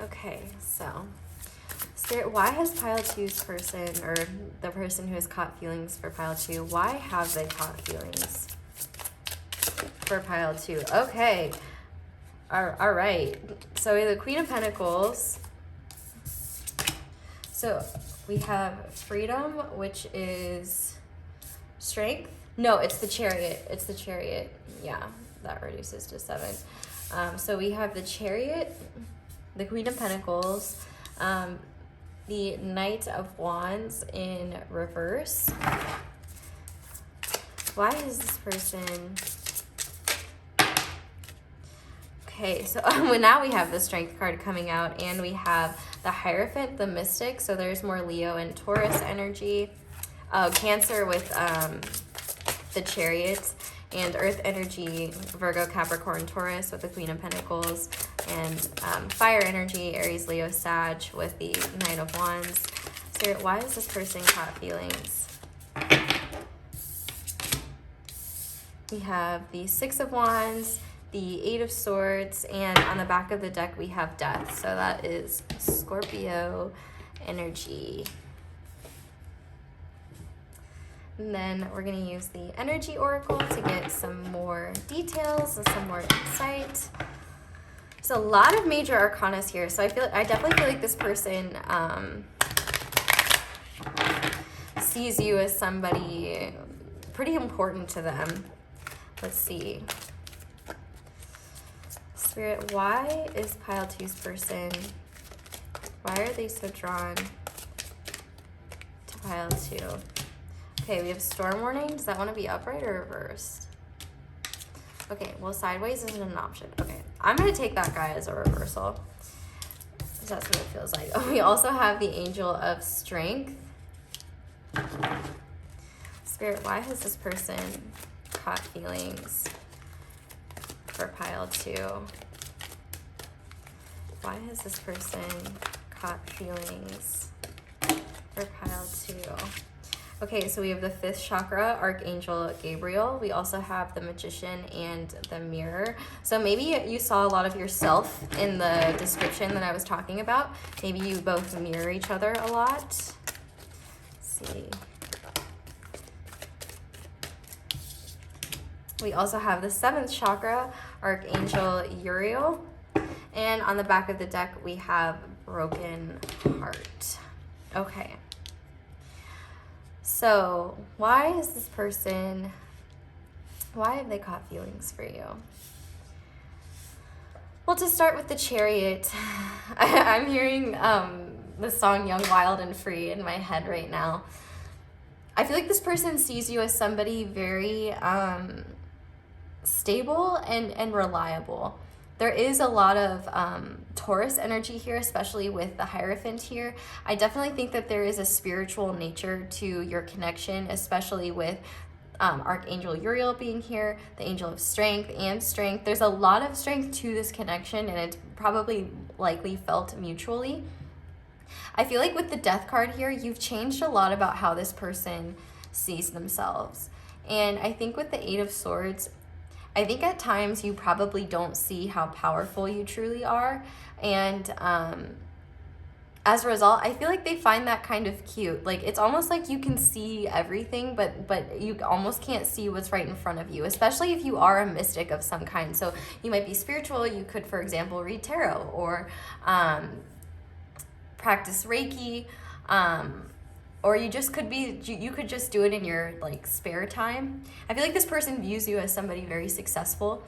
Okay, so why has pile 2's person, or the person who has caught feelings for pile 2, why have they caught feelings for pile 2? Okay, all right. So we have the Queen of Pentacles. So we have Freedom, which is strength. No, it's the Chariot. It's the Chariot. Yeah, that reduces to 7. So we have the Chariot, the Queen of Pentacles, the Knight of Wands in reverse. Why is this person... Okay, so now we have the Strength card coming out, and we have the Hierophant, the Mystic, so there's more Leo and Taurus energy. Cancer with the Chariot, and Earth energy, Virgo, Capricorn, Taurus with the Queen of Pentacles, and fire energy, Aries, Leo, Sag with the Knight of Wands. Spirit, why is this person caught feelings? We have the Six of Wands, the Eight of Swords, and on the back of the deck we have Death. So that is Scorpio energy. And then we're going to use the Energy Oracle to get some more details and some more insight. There's a lot of major arcanas here, so I definitely feel like this person sees you as somebody pretty important to them. Let's see. Spirit, why is pile 2's person, why are they so drawn to pile 2? Okay, we have storm warning. Does that want to be upright or reversed? Okay, well, sideways isn't an option. Okay, I'm going to take that guy as a reversal. That's what it feels like. Oh, we also have the Angel of Strength. Spirit, why has this person caught feelings for pile 2? Why has this person caught feelings for pile 2? Okay, so we have the 5th chakra, Archangel Gabriel. We also have the Magician and the Mirror. So maybe you saw a lot of yourself in the description that I was talking about. Maybe you both mirror each other a lot. Let's see. We also have the 7th chakra, Archangel Uriel. And on the back of the deck, we have Broken Heart. Okay. So, why is this person, why have they caught feelings for you? Well, to start with the Chariot, I'm hearing the song Young, Wild, and Free in my head right now. I feel like this person sees you as somebody very stable and reliable. There is a lot of Taurus energy here, especially with the Hierophant here. I definitely think that there is a spiritual nature to your connection, especially with Archangel Uriel being here, the Angel of Strength and Strength. There's a lot of strength to this connection, and it's probably likely felt mutually. I feel like with the Death card here, you've changed a lot about how this person sees themselves. And I think with the 8 of Swords, I think at times you probably don't see how powerful you truly are. And as a result, I feel like they find that kind of cute. Like, it's almost like you can see everything, but you almost can't see what's right in front of you, especially if you are a mystic of some kind. So you might be spiritual. You could, for example, read tarot or practice Reiki, or you just could be, you could just do it in your like spare time. I feel like this person views you as somebody very successful.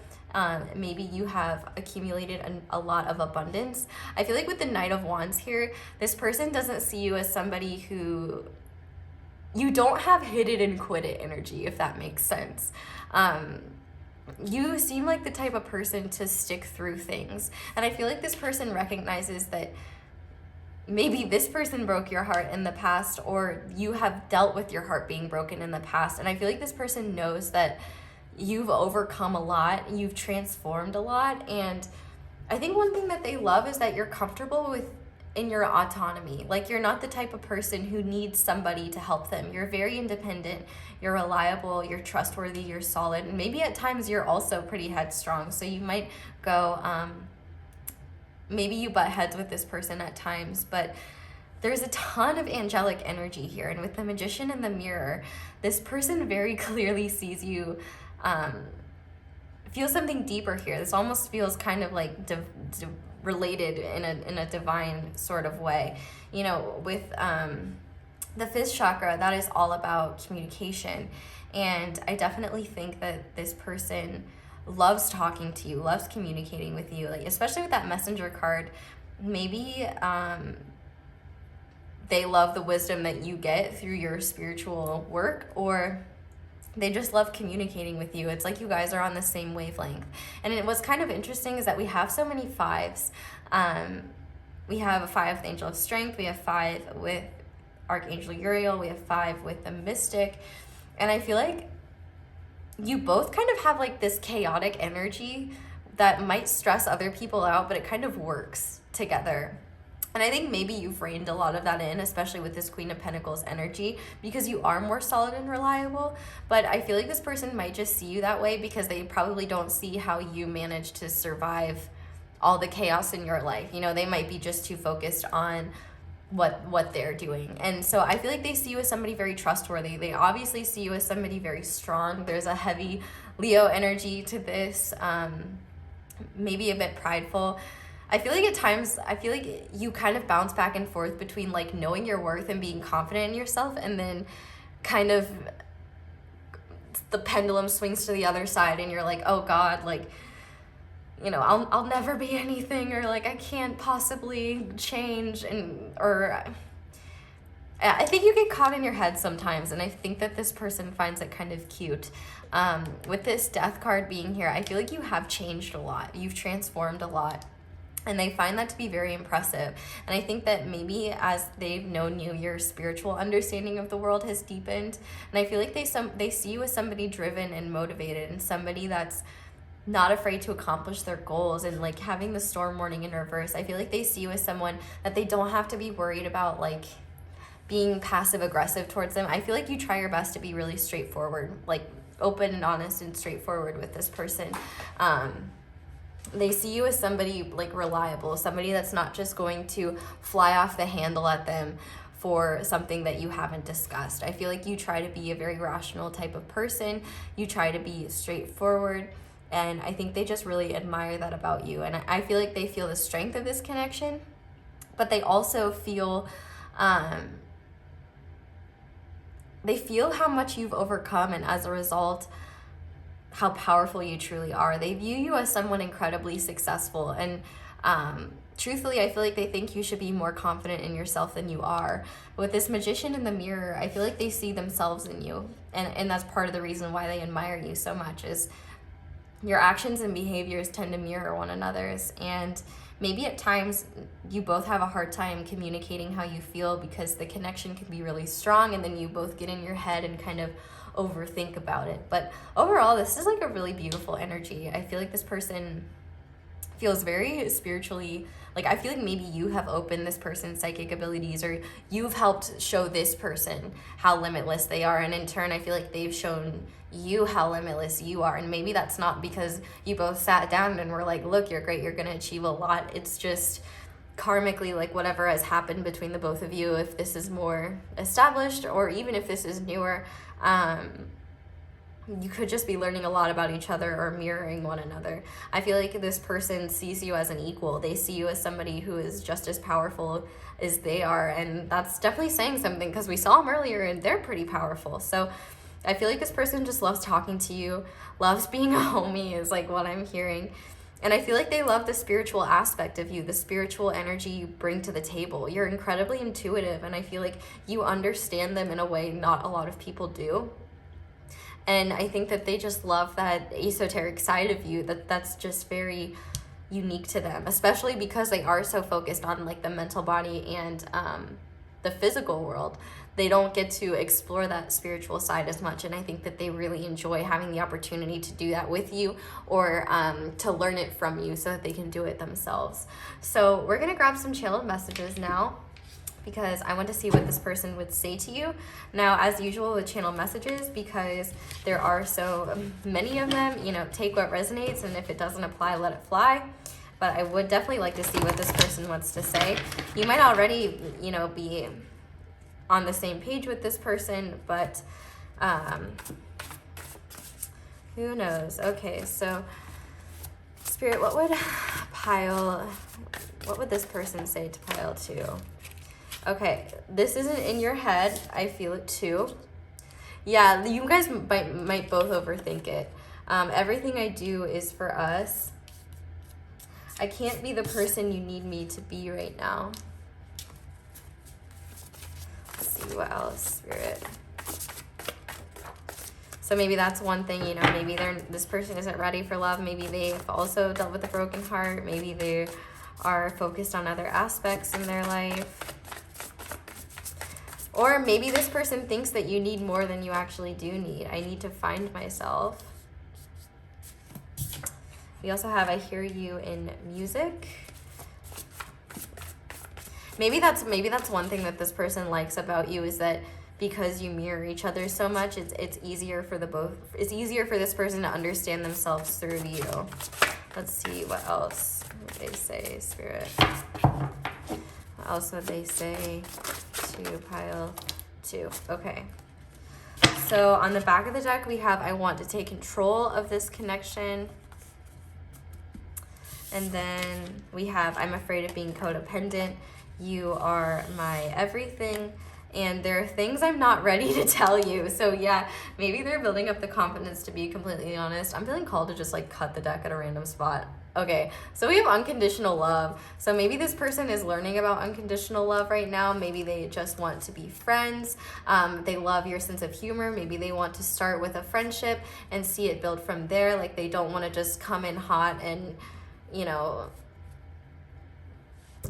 Maybe you have accumulated a lot of abundance. I feel like with the Knight of Wands here, this person doesn't see you as somebody who, you don't have hit it and quit it energy, if that makes sense. You seem like the type of person to stick through things. And I feel like this person recognizes that maybe this person broke your heart in the past, or you have dealt with your heart being broken in the past. And I feel like this person knows that you've overcome a lot, you've transformed a lot. And I think one thing that they love is that you're comfortable in your autonomy. Like, you're not the type of person who needs somebody to help them. You're very independent, you're reliable, you're trustworthy, you're solid. And maybe at times you're also pretty headstrong. So you might go, maybe you butt heads with this person at times, but there's a ton of angelic energy here. And with the Magician and the Mirror, this person very clearly sees you, feels something deeper here. This almost feels kind of like related in a divine sort of way. You know, with the 5th chakra, that is all about communication. And I definitely think that this person loves talking to you, loves communicating with you, like especially with that Messenger card. Maybe they love the wisdom that you get through your spiritual work, or they just love communicating with you. It's like you guys are on the same wavelength. And what's kind of interesting is that we have so many 5s. We have a 5 with Angel of Strength. We have 5 with Archangel Uriel. We have 5 with the Mystic. And I feel like you both kind of have like this chaotic energy that might stress other people out, but it kind of works together. And I think maybe you've reined a lot of that in, especially with this Queen of Pentacles energy, because you are more solid and reliable. But I feel like this person might just see you that way because they probably don't see how you manage to survive all the chaos in your life. You know, they might be just too focused on what they're doing. And so I feel like they see you as somebody very trustworthy. They obviously see you as somebody very strong. There's a heavy Leo energy to this, maybe a bit prideful. I feel like at times, I feel like you kind of bounce back and forth between like knowing your worth and being confident in yourself, and then kind of the pendulum swings to the other side and you're like, oh God, like, you know, I'll never be anything, or like I can't possibly change, or I think you get caught in your head sometimes, and I think that this person finds it kind of cute. With this Death card being here, I feel like you have changed a lot. You've transformed a lot. And they find that to be very impressive. And I think that maybe as they've known you, your spiritual understanding of the world has deepened. And I feel like they see you as somebody driven and motivated, and somebody that's not afraid to accomplish their goals. And like having the Storm warning in reverse, I feel like they see you as someone that they don't have to be worried about like being passive aggressive towards them. I feel like you try your best to be really straightforward, like open and honest and straightforward with this person. They see you as somebody like reliable, somebody that's not just going to fly off the handle at them for something that you haven't discussed. I feel like you try to be a very rational type of person. You try to be straightforward, and I think they just really admire that about you. And I feel like they feel the strength of this connection, but they also feel how much you've overcome, and as a result, how powerful you truly are. They view you as someone incredibly successful, and truthfully, I feel like they think you should be more confident in yourself than you are. With this Magician in the mirror, I feel like they see themselves in you, and that's part of the reason why they admire you so much, is your actions and behaviors tend to mirror one another's, and maybe at times you both have a hard time communicating how you feel because the connection can be really strong, and then you both get in your head and kind of overthink about it. But overall, this is like a really beautiful energy. I feel like this person feels very spiritually, like I feel like maybe you have opened this person's psychic abilities, or you've helped show this person how limitless they are, and in turn I feel like they've shown you how limitless you are. And maybe that's not because you both sat down and were like, look, you're great, you're gonna achieve a lot. It's just karmically, like whatever has happened between the both of you, if this is more established or even if this is newer, you could just be learning a lot about each other or mirroring one another. I feel like this person sees you as an equal. They see you as somebody who is just as powerful as they are, and that's definitely saying something because we saw them earlier and they're pretty powerful. So I feel like this person just loves talking to you, loves being a homie is like what I'm hearing. And I feel like they love the spiritual aspect of you, the spiritual energy you bring to the table. You're incredibly intuitive, and I feel like you understand them in a way not a lot of people do. And I think that they just love that esoteric side of you, that's just very unique to them, especially because they are so focused on like the mental body and the physical world. They don't get to explore that spiritual side as much, and I think that they really enjoy having the opportunity to do that with you, or to learn it from you so that they can do it themselves. So we're gonna grab some channeled messages now, because I want to see what this person would say to you. Now, as usual with channel messages, because there are so many of them, you know, take what resonates, and if it doesn't apply, let it fly. But I would definitely like to see what this person wants to say. You might already, you know, be on the same page with this person, but who knows? Okay, so Spirit, what would this person say to pile 2? Okay, this isn't in your head. I feel it too. Yeah, you guys might both overthink it. Everything I do is for us. I can't be the person you need me to be right now. Let's see what else, Spirit. So maybe that's one thing, you know, maybe this person isn't ready for love. Maybe they've also dealt with a broken heart. Maybe they are focused on other aspects in their life. Or maybe this person thinks that you need more than you actually do need. I need to find myself. We also have I hear you in music. Maybe that's one thing that this person likes about you, is that because you mirror each other so much, it's easier for it's easier for this person to understand themselves through you. Let's see what else they say, Spirit. What else would they say to pile 2? Okay. So on the back of the deck, we have I want to take control of this connection. And then we have I'm afraid of being codependent. You are my everything. And there are things I'm not ready to tell you. So yeah, maybe they're building up the confidence, to be completely honest. I'm feeling called to just like cut the deck at a random spot. Okay, so we have unconditional love. So maybe this person is learning about unconditional love right now. Maybe they just want to be friends. They love your sense of humor. Maybe they want to start with a friendship and see it build from there. Like they don't want to just come in hot and, you know,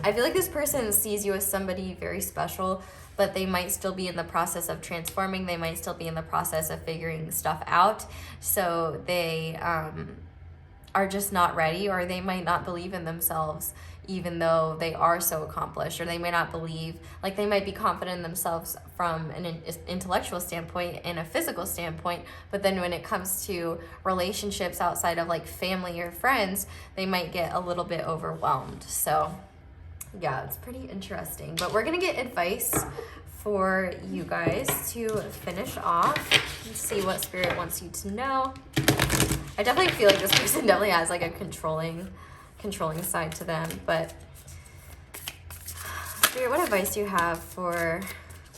I feel like this person sees you as somebody very special, but they might still be in the process of transforming. They might still be in the process of figuring stuff out. So they are just not ready, or they might not believe in themselves, even though they are so accomplished, or they may not believe, like they might be confident in themselves from an intellectual standpoint and a physical standpoint, but then when it comes to relationships outside of like family or friends, they might get a little bit overwhelmed. So yeah, it's pretty interesting. But we're gonna get advice for you guys to finish off and see what Spirit wants you to know. I definitely feel like this person definitely has like a controlling side to them. But Spirit, what advice do you have for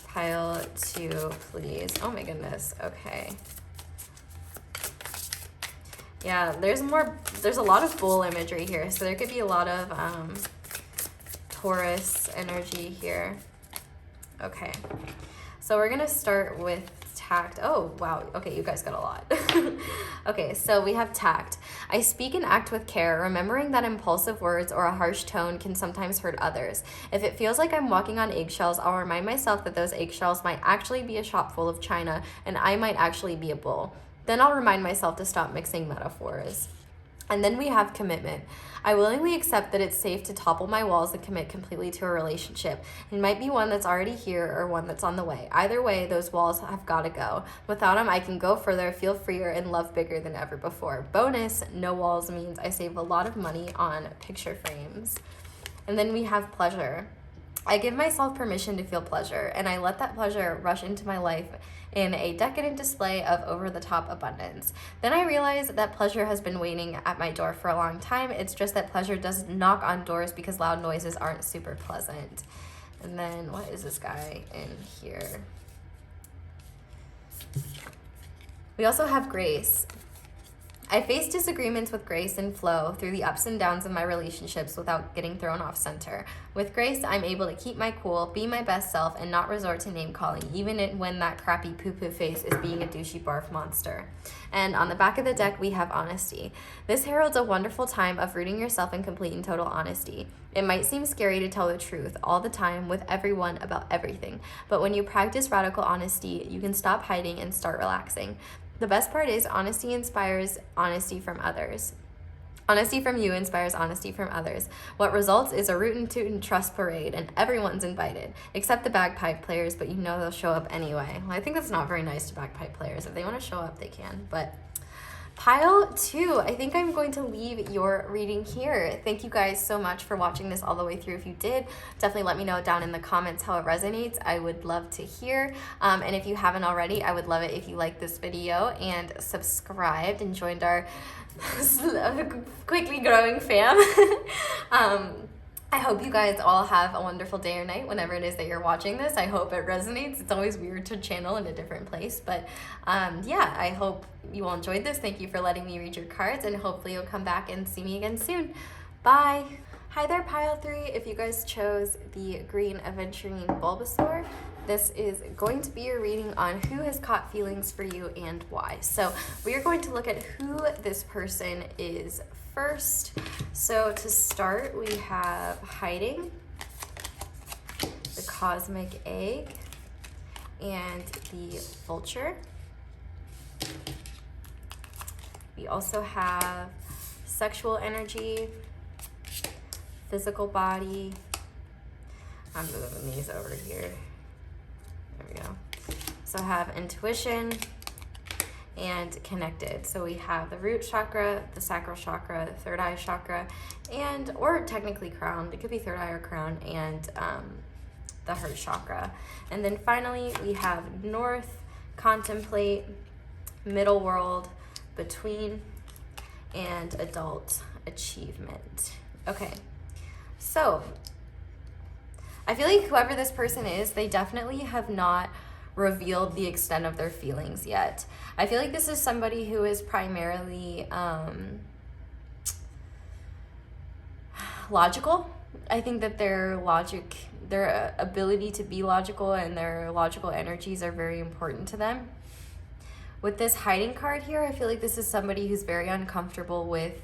pile 2, please? Oh my goodness. Okay. Yeah, there's a lot of bull imagery here, so there could be a lot of Taurus energy here. Okay, so we're gonna start with tact. Oh wow, okay, you guys got a lot. Okay, so we have tact. I speak and act with care, remembering that impulsive words or a harsh tone can sometimes hurt others. If it feels like I'm walking on eggshells, I'll remind myself that those eggshells might actually be a shop full of china, and I might actually be a bull. Then I'll remind myself to stop mixing metaphors. And then we have commitment. I willingly accept that it's safe to topple my walls and commit completely to a relationship. It might be one that's already here or one that's on the way. Either way, those walls have got to go. Without them, I can go further, feel freer, and love bigger than ever before. Bonus, no walls means I save a lot of money on picture frames. And then we have pleasure. I give myself permission to feel pleasure, and I let that pleasure rush into my life in a decadent display of over-the-top abundance. Then I realize that pleasure has been waiting at my door for a long time. It's just that pleasure doesn't knock on doors because loud noises aren't super pleasant. And then what is this guy in here? We also have grace. I face disagreements with grace and flow through the ups and downs of my relationships without getting thrown off center. With grace, I'm able to keep my cool, be my best self, and not resort to name calling, even when that crappy poo-poo face is being a douchey barf monster. And on the back of the deck, we have honesty. This heralds a wonderful time of rooting yourself in complete and total honesty. It might seem scary to tell the truth all the time with everyone about everything, but when you practice radical honesty, you can stop hiding and start relaxing. The best part is honesty inspires honesty from others. Honesty from you inspires honesty from others. What results is a rootin' tootin' trust parade, and everyone's invited, except the bagpipe players, but you know they'll show up anyway. Well, I think that's not very nice to bagpipe players. If they want to show up, they can, but pile 2, I think I'm going to leave your reading here. Thank you guys so much for watching this all the way through. If you did, definitely let me know down in the comments how it resonates. I would love to hear. And if you haven't already, I would love it if you liked this video and subscribed and joined our quickly growing fam. I hope you guys all have a wonderful day or night whenever it is that you're watching this. I hope it resonates. It's always weird to channel in a different place, but yeah, I hope you all enjoyed this. Thank you for letting me read your cards, and hopefully you'll come back and see me again soon. Bye. Hi there, pile 3. If you guys chose the green Aventurine Bulbasaur, this is going to be your reading on who has caught feelings for you and why. So we are going to look at who this person is first. So to start, we have hiding, the cosmic egg, and the Vulture. We also have sexual energy, physical body. I'm moving these over here. There we go. So I have intuition and connected. So we have the root chakra, the sacral chakra, the third eye chakra, and, or technically crown, it could be third eye or crown, and the heart chakra. And then finally we have north, contemplate, middle world, between, and adult achievement. Okay, so I feel like whoever this person is, they definitely have not revealed the extent of their feelings yet. I feel like this is somebody who is primarily logical. I think that their logic, their ability to be logical and their logical energies are very important to them. With this hiding card here, I feel like this is somebody who's very uncomfortable with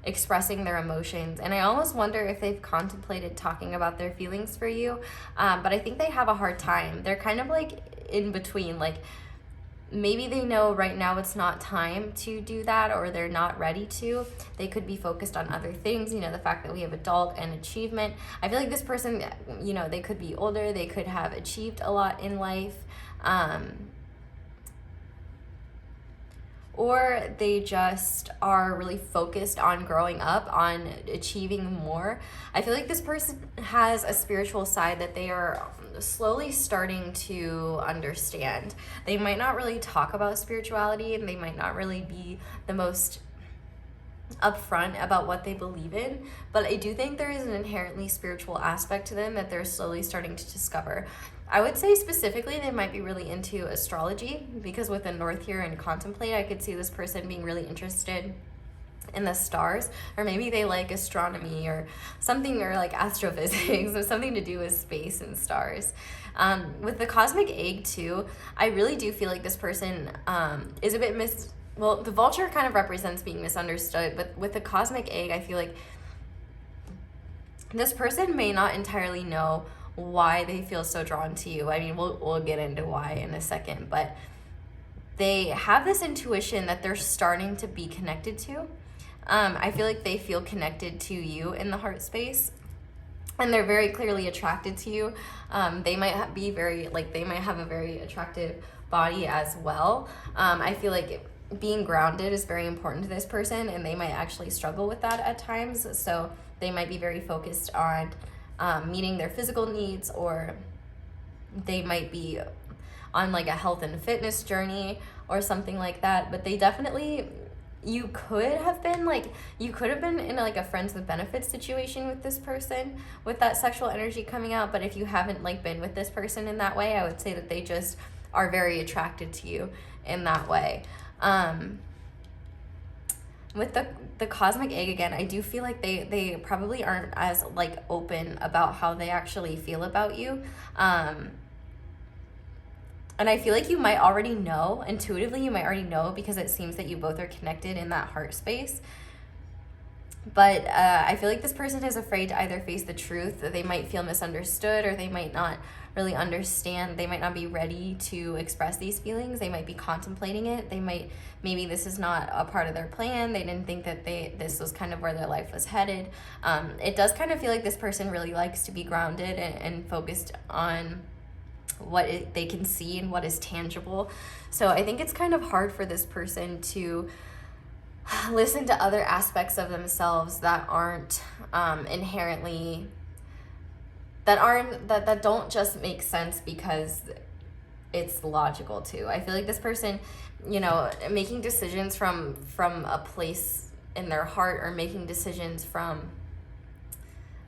expressing their emotions, and I almost wonder if they've contemplated talking about their feelings for you, but I think they have a hard time. They're kind of like in between, like maybe they know right now it's not time to do that, or they're not ready to. They could be focused on other things, you know, the fact that we have adult and achievement. I feel like this person, you know, they could be older, they could have achieved a lot in life, or they just are really focused on growing up, on achieving more. I feel like this person has a spiritual side that they are slowly starting to understand. They might not really talk about spirituality, and they might not really be the most upfront about what they believe in, but I do think there is an inherently spiritual aspect to them that they're slowly starting to discover. I would say specifically they might be really into astrology, because with the north here and contemplate, I could see this person being really interested in the stars, or maybe they like astronomy or something, or like astrophysics or something to do with space and stars. With the cosmic egg too, I really do feel like this person is a bit well, the vulture kind of represents being misunderstood, but with the cosmic egg, I feel like this person may not entirely know why they feel so drawn to you. I mean, we'll get into why in a second, but they have this intuition that they're starting to be connected to. I feel like they feel connected to you in the heart space, and they're very clearly attracted to you. They might be very, like, they might have a very attractive body as well. I feel like being grounded is very important to this person, and they might actually struggle with that at times. So they might be very focused on meeting their physical needs, or they might be on like a health and fitness journey or something like that. But they definitely, you could have been in like a friends with benefits situation with this person with that sexual energy coming out. But if you haven't like been with this person in that way, I would say that they just are very attracted to you in that way. With the cosmic egg again, I do feel like they probably aren't as like open about how they actually feel about you. And I feel like you might already know, intuitively you might already know, because it seems that you both are connected in that heart space. But I feel like this person is afraid to either face the truth, that they might feel misunderstood, or they might not really understand. They might not be ready to express these feelings. They might be contemplating it. Maybe this is not a part of their plan. They didn't think that this was kind of where their life was headed. It does kind of feel like this person really likes to be grounded and focused on what they can see and what is tangible. So I think it's kind of hard for this person to listen to other aspects of themselves that aren't inherently, that don't just make sense because it's logical too. I feel like this person, you know, making decisions from a place in their heart, or making decisions from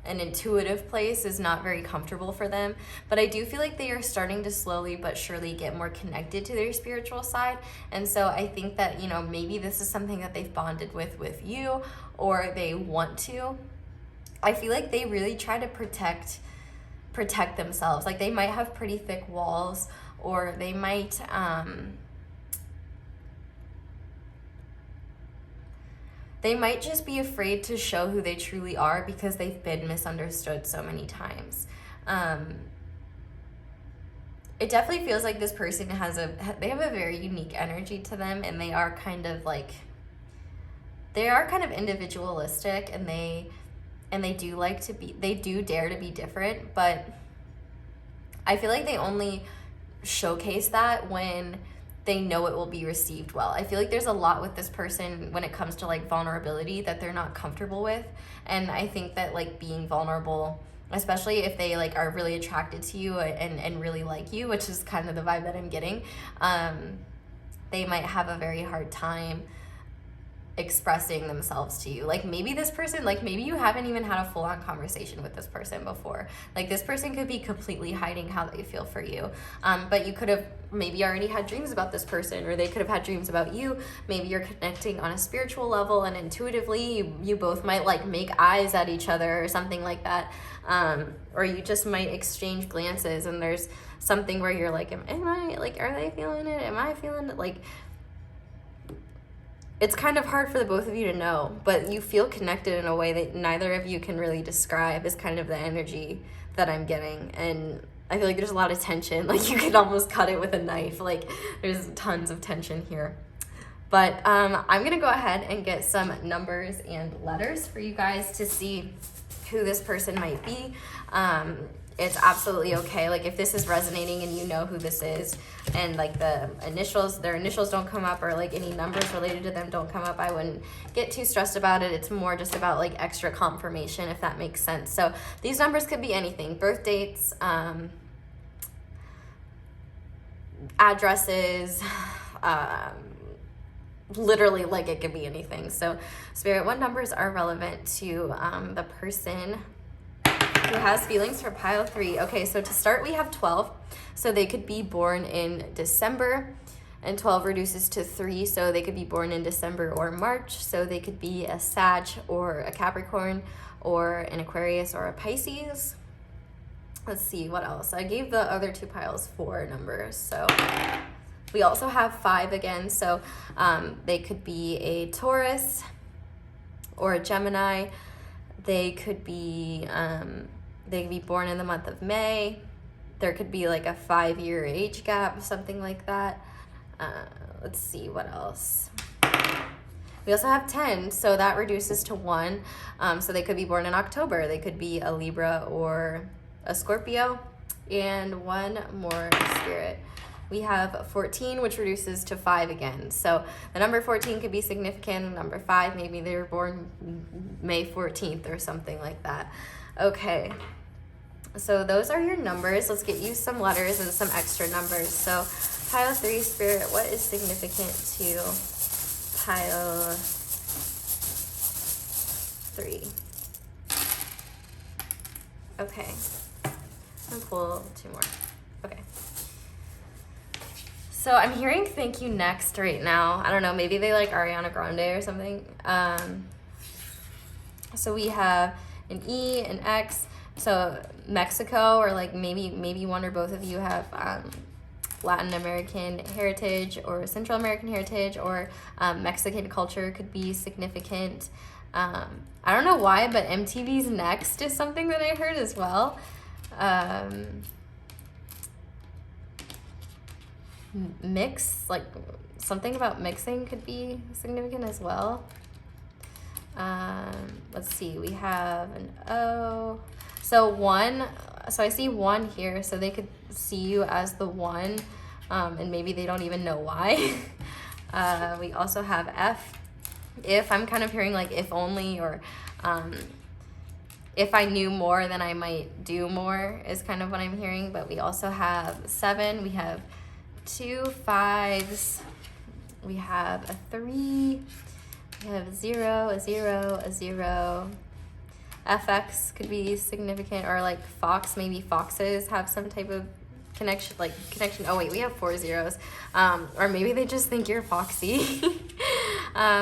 an intuitive place, is not very comfortable for them. But I do feel like they are starting to slowly but surely get more connected to their spiritual side. And so I think that, you know, maybe this is something that they've bonded with you, or they want to. I feel like they really try to protect themselves. Like they might have pretty thick walls, or they might just be afraid to show who they truly are because they've been misunderstood so many times. it definitely feels like this person they have a very unique energy to them, and they are kind of like, they are kind of individualistic, and they do like to be, they do dare to be different, but I feel like they only showcase that when they know it will be received well. I feel like there's a lot with this person when it comes to like vulnerability that they're not comfortable with. And I think that like being vulnerable, especially if they like are really attracted to you and really like you, which is kind of the vibe that I'm getting, they might have a very hard time expressing themselves to you. Like maybe this person, like maybe you haven't even had a full-on conversation with this person before. Like this person could be completely hiding how they feel for you, but you could have maybe already had dreams about this person, or they could have had dreams about you. Maybe you're connecting on a spiritual level, and intuitively you both might like make eyes at each other or something like that, or you just might exchange glances, and there's something where you're like, am I like, are they feeling it, am I feeling it? Like, it's kind of hard for the both of you to know, but you feel connected in a way that neither of you can really describe, is kind of the energy that I'm getting. And I feel like there's a lot of tension. Like you could almost cut it with a knife. Like there's tons of tension here. But I'm going to go ahead and get some numbers and letters for you guys to see who this person might be. It's absolutely okay. Like if this is resonating and you know who this is, and like their initials don't come up, or like any numbers related to them don't come up, I wouldn't get too stressed about it. It's more just about like extra confirmation, if that makes sense. So these numbers could be anything: birth dates, addresses, literally, like it could be anything. So Spirit, what numbers are relevant to the person who has feelings for pile 3? Okay, so to start, we have 12. So they could be born in December, and 12 reduces to 3. So they could be born in December or March. So they could be a Sag or a Capricorn or an Aquarius or a Pisces. Let's see, what else? I gave the other 2 piles 4 numbers. So we also have 5 again. So they could be a Taurus or a Gemini. They could be born in the month of May. There could be like a 5-year age gap, something like that. Let's see, what else? We also have 10, so that reduces to 1. So they could be born in October. They could be a Libra or a Scorpio. And one more, Spirit. We have 14, which reduces to 5 again. So the number 14 could be significant. Number 5, maybe they were born May 14th or something like that. Okay, so those are your numbers. Let's get you some letters and some extra numbers. So pile 3, Spirit, what is significant to pile 3? Okay, I'm gonna pull 2 more. Okay. So I'm hearing thank you next right now. I don't know, maybe they like Ariana Grande or something. So we have an E, an X. So Mexico, or like maybe one or both of you have Latin American heritage or Central American heritage, or Mexican culture could be significant. I don't know why, but MTV's Next is something that I heard as well. Mix, like something about mixing could be significant as well. Let's see, we have an O. So 1, so I see 1 here, so they could see you as the 1, and maybe they don't even know why. We also have F. If, I'm kind of hearing like if only, or if I knew more, then I might do more, is kind of what I'm hearing. But we also have 7, we have 2 5s, we have a 3, we have a 0, a 0, a 0. FX could be significant, or like Fox, maybe foxes have some type of connection. Oh wait, we have 4 zeros. Or maybe they just think you're foxy.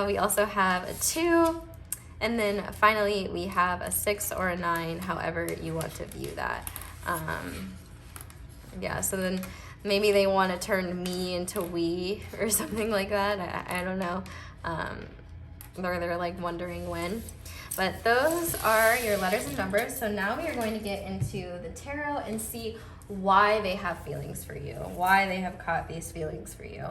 We also have a 2, and then finally we have a 6 or a 9, however you want to view that. Yeah, so then maybe they want to turn me into we or something like that. I don't know. they're like wondering when. But those are your letters and numbers. So now we are going to get into the tarot and see why they have feelings for you, why they have caught these feelings for you.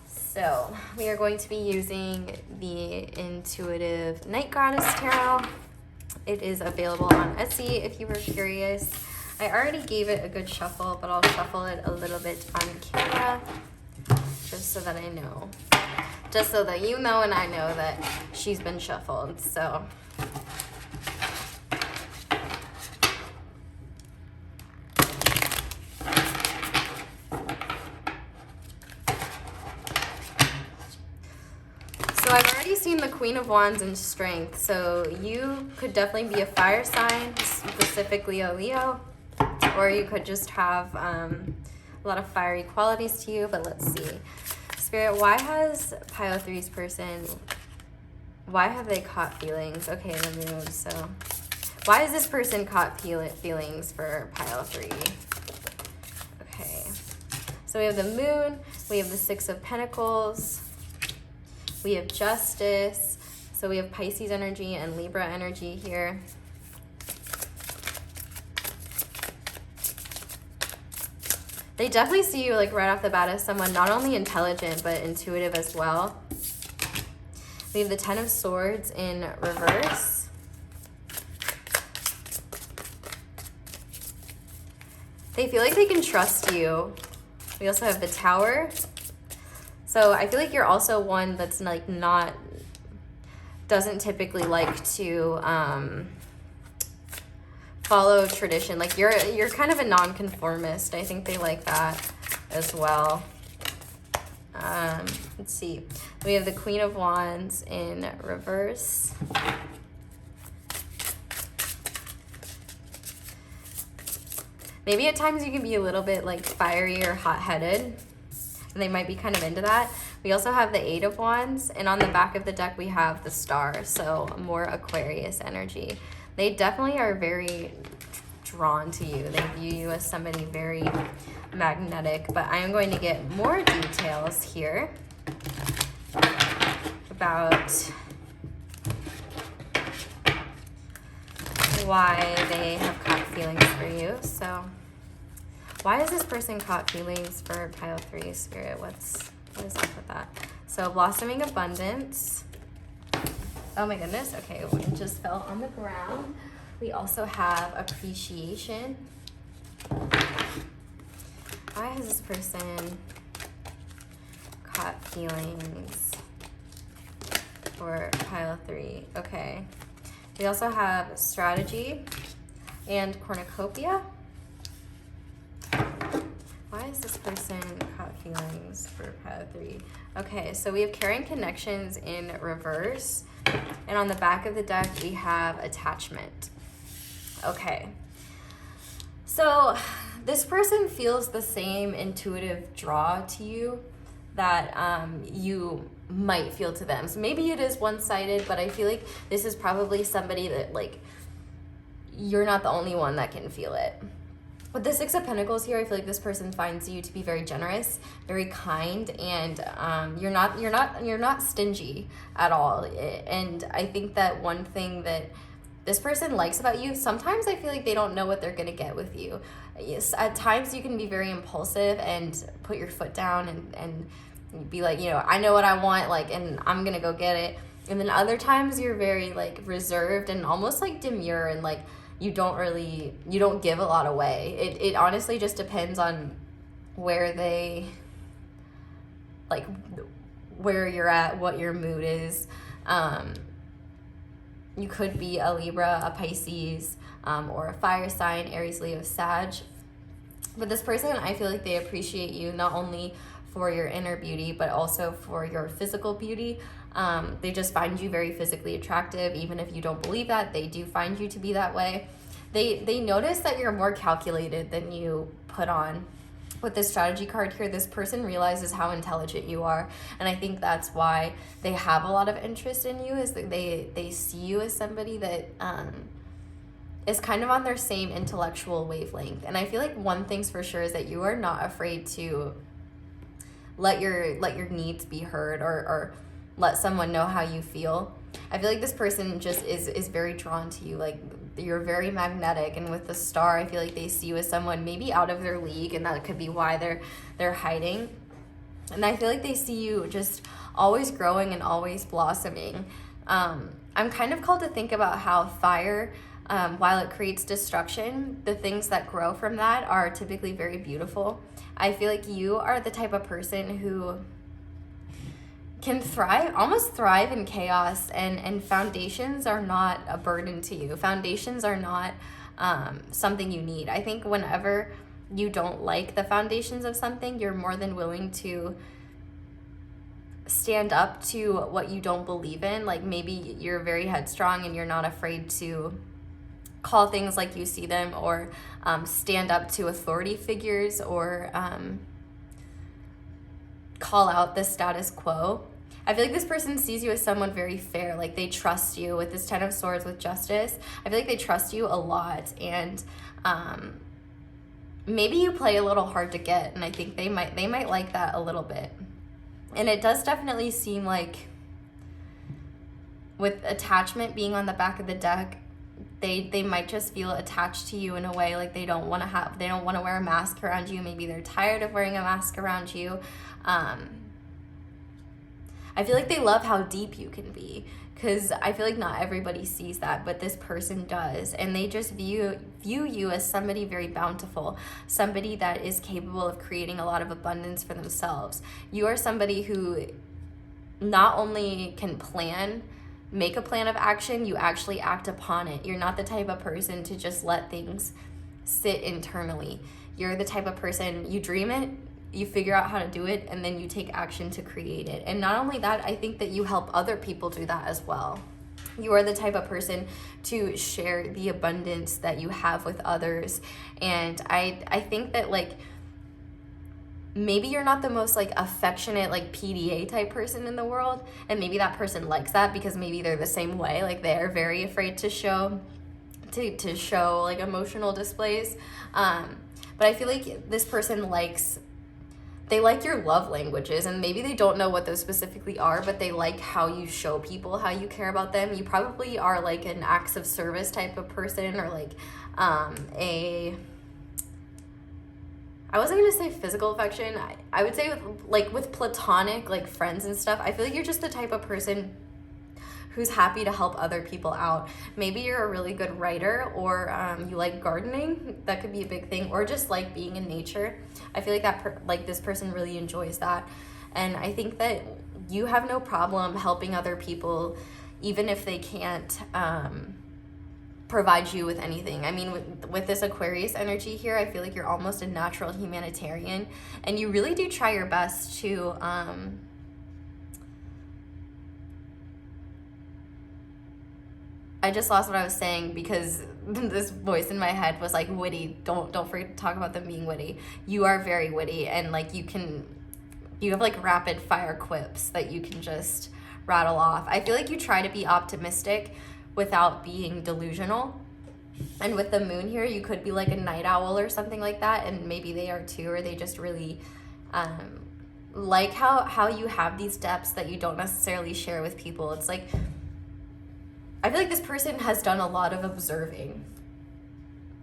So we are going to be using the Intuitive Night Goddess Tarot. It is available on Etsy if you were curious. I already gave it a good shuffle, but I'll shuffle it a little bit on camera just so that I know. Just so that you know and I know that she's been shuffled. So I've already seen the Queen of Wands in Strength. So you could definitely be a fire sign, specifically a Leo, or you could just have a lot of fiery qualities to you. But let's see. Spirit, why has Pile 3's person, why have they caught feelings? Okay, the moon. So why has this person caught feelings for Pile 3? Okay. So we have the moon, we have the Six of Pentacles, we have Justice. So we have Pisces energy and Libra energy here. They definitely see you like right off the bat as someone not only intelligent, but intuitive as well. We have the Ten of Swords in reverse. They feel like they can trust you. We also have the Tower. So I feel like you're also one that's like doesn't typically like to follow tradition. Like you're kind of a nonconformist. I think they like that as well. Let's see. We have the Queen of Wands in reverse. Maybe at times you can be a little bit like fiery or hot-headed, and they might be kind of into that. We also have the Eight of Wands, and on the back of the deck we have the Star, so more Aquarius energy. They definitely are very drawn to you. They view you as somebody very magnetic, but I am going to get more details here about why they have caught feelings for you. So why has this person caught feelings for Pile 3, Spirit? What is up with that? So blossoming abundance. Oh my goodness. Okay, it just fell on the ground. We also have appreciation. Why has this person caught feelings for Pile 3? Okay. We also have strategy and cornucopia. Why has this person caught feelings for Pile 3? Okay, so we have carrying connections in reverse. And on the back of the deck, we have attachment. Okay. So this person feels the same intuitive draw to you that you might feel to them. So maybe it is one-sided, but I feel like this is probably somebody that, like, you're not the only one that can feel it. With the Six of Pentacles here, I feel like this person finds you to be very generous, very kind, and you're not stingy at all. And I think that one thing that this person likes about you, sometimes I feel like they don't know what they're gonna get with you. Yes, at times you can be very impulsive and put your foot down and be like, you know, I know what I want, like, and I'm gonna go get it. And then other times you're very like reserved and almost like demure, and like you don't give a lot away. It honestly just depends on where you're at, what your mood is. You could be a Libra, a Pisces, or a fire sign, Aries, Leo, Sag. But this person, I feel like they appreciate you not only for your inner beauty, but also for your physical beauty. They just find you very physically attractive. Even if you don't believe that, they do find you to be that way. They notice that you're more calculated than you put on. With this strategy card here, this person realizes how intelligent you are, and I think that's why they have a lot of interest in you, is that they see you as somebody that is kind of on their same intellectual wavelength. And I feel like one thing's for sure is that you are not afraid to let your needs be heard, or let someone know how you feel. I feel like this person just is very drawn to you. Like, you're very magnetic, and with the star, I feel like they see you as someone maybe out of their league, and that could be why they're hiding. And I feel like they see you just always growing and always blossoming. I'm kind of called to think about how fire, while it creates destruction, the things that grow from that are typically very beautiful. I feel like you are the type of person who can almost thrive in chaos, and foundations are not a burden to you. Foundations are not something you need. I think whenever you don't like the foundations of something, you're more than willing to stand up to what you don't believe in. Like, maybe you're very headstrong and you're not afraid to call things like you see them, or stand up to authority figures, or call out the status quo. I feel like this person sees you as someone very fair. Like, they trust you with this Ten of Swords with Justice. I feel like they trust you a lot, and maybe you play a little hard to get, and I think they might like that a little bit. And it does definitely seem like, with attachment being on the back of the deck, they might just feel attached to you in a way. Like, they don't want to wear a mask around you. Maybe they're tired of wearing a mask around you. I feel like they love how deep you can be, because I feel like not everybody sees that, but this person does. And they just view you as somebody very bountiful, somebody that is capable of creating a lot of abundance for themselves. You are somebody who not only can make a plan of action, you actually act upon it. You're not the type of person to just let things sit internally. You're the type of person, you dream it, you figure out how to do it, and then you take action to create it. And not only that, I think that you help other people do that as well. You are the type of person to share the abundance that you have with others. And I think that, like, maybe you're not the most, like, affectionate, like, PDA type person in the world, and maybe that person likes that because maybe they're the same way. Like, they're very afraid to show like emotional displays. But I feel like this person they like your love languages, and maybe they don't know what those specifically are, but they like how you show people how you care about them. You probably are like an acts of service type of person, or like I wasn't gonna say physical affection. I would say with platonic, like, friends and stuff. I feel like you're just the type of person who's happy to help other people out. Maybe you're a really good writer, or you like gardening. That could be a big thing, or just like being in nature. I feel like this person really enjoys that. And I think that you have no problem helping other people, even if they can't provide you with anything. I mean, with this Aquarius energy here, I feel like you're almost a natural humanitarian, and you really do try your best to I just lost what I was saying because this voice in my head was like, witty. Don't forget to talk about them being witty. You are very witty, and like you have like rapid fire quips that you can just rattle off. I feel like you try to be optimistic without being delusional. And with the moon here, you could be like a night owl or something like that, and maybe they are too, or they just really like how you have these depths that you don't necessarily share with people. It's like, I feel like this person has done a lot of observing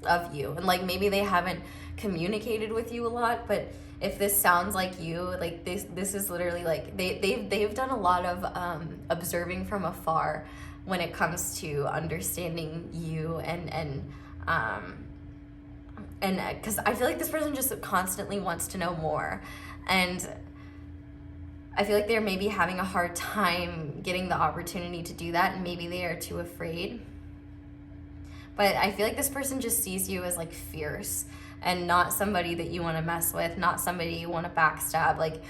of you, and like maybe they haven't communicated with you a lot, but if this sounds like you, like this is literally like they've done a lot of observing from afar when it comes to understanding you, and because I feel like this person just constantly wants to know more, and I feel like they're maybe having a hard time getting the opportunity to do that, and maybe they are too afraid. But I feel like this person just sees you as like fierce and not somebody that you want to mess with, not somebody you want to backstab. Like,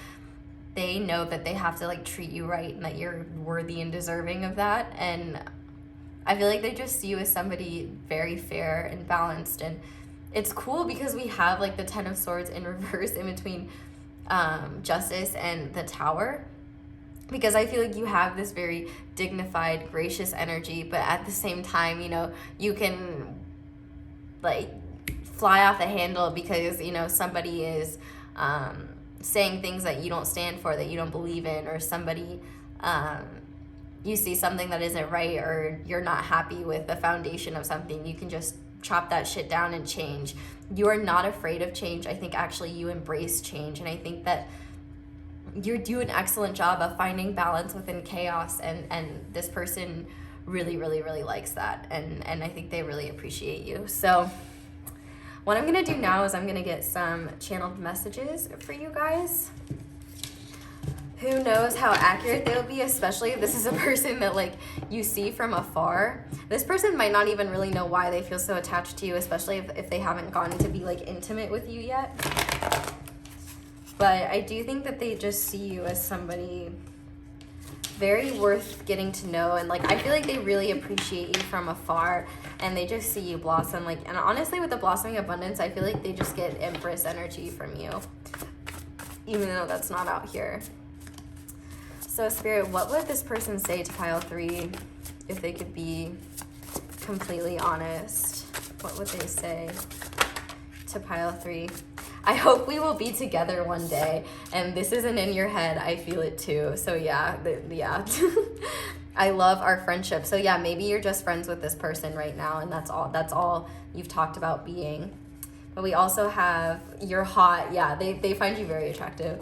they know that they have to like treat you right and that you're worthy and deserving of that. And I feel like they just see you as somebody very fair and balanced. And it's cool because we have like the Ten of Swords in reverse in between Justice and the Tower, because I feel like you have this very dignified, gracious energy, but at the same time, you know, you can like fly off the handle because, you know, somebody is saying things that you don't stand for, that you don't believe in, or somebody you see something that isn't right, or you're not happy with the foundation of something, you can just chop that shit down and change. You are not afraid of change. I think actually you embrace change, and I think that you do an excellent job of finding balance within chaos, and this person really, really, really likes that, and I think they really appreciate you. So what I'm gonna do now is I'm gonna get some channeled messages for you guys. Who knows how accurate they'll be, especially if this is a person that like you see from afar. This person might not even really know why they feel so attached to you, especially if they haven't gotten to be like intimate with you yet. But I do think that they just see you as somebody very worth getting to know, and like I feel like they really appreciate you from afar, and they just see you blossom. Like, and honestly, with the blossoming abundance, I feel like they just get Empress energy from you, even though that's not out here. So Spirit, what would this person say to pile 3 if they could be completely honest? What would they say to pile 3? I hope we will be together one day, and this isn't in your head. I feel it too. So yeah. I love our friendship. So yeah, maybe you're just friends with this person right now, and that's all you've talked about being. But we also have, you're hot. Yeah, they find you very attractive.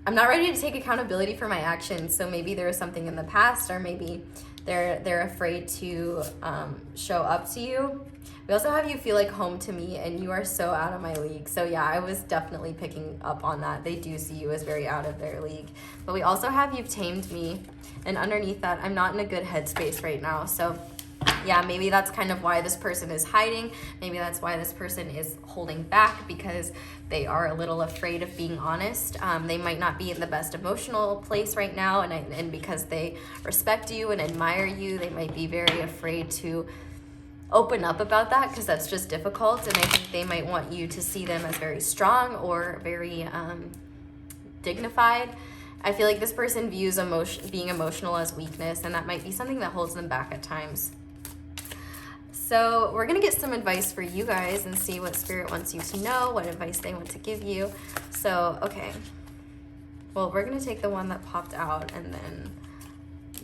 I'm not ready to take accountability for my actions, so maybe there was something in the past, or maybe they're afraid to show up to you. We also have you feel like home to me, and you are so out of my league. So yeah, I was definitely picking up on that. They do see you as very out of their league. But we also have you've tamed me, and underneath that, I'm not in a good headspace right now. So yeah, maybe that's kind of why this person is hiding. Maybe that's why this person is holding back, because they are a little afraid of being honest. They might not be in the best emotional place right now, and because they respect you and admire you, they might be very afraid to open up about that, because that's just difficult. And I think they might want you to see them as very strong or very dignified. I feel like this person views being emotional as weakness, and that might be something that holds them back at times. So we're going to get some advice for you guys and see what Spirit wants you to know, what advice they want to give you. So, okay. Well, we're going to take the one that popped out and then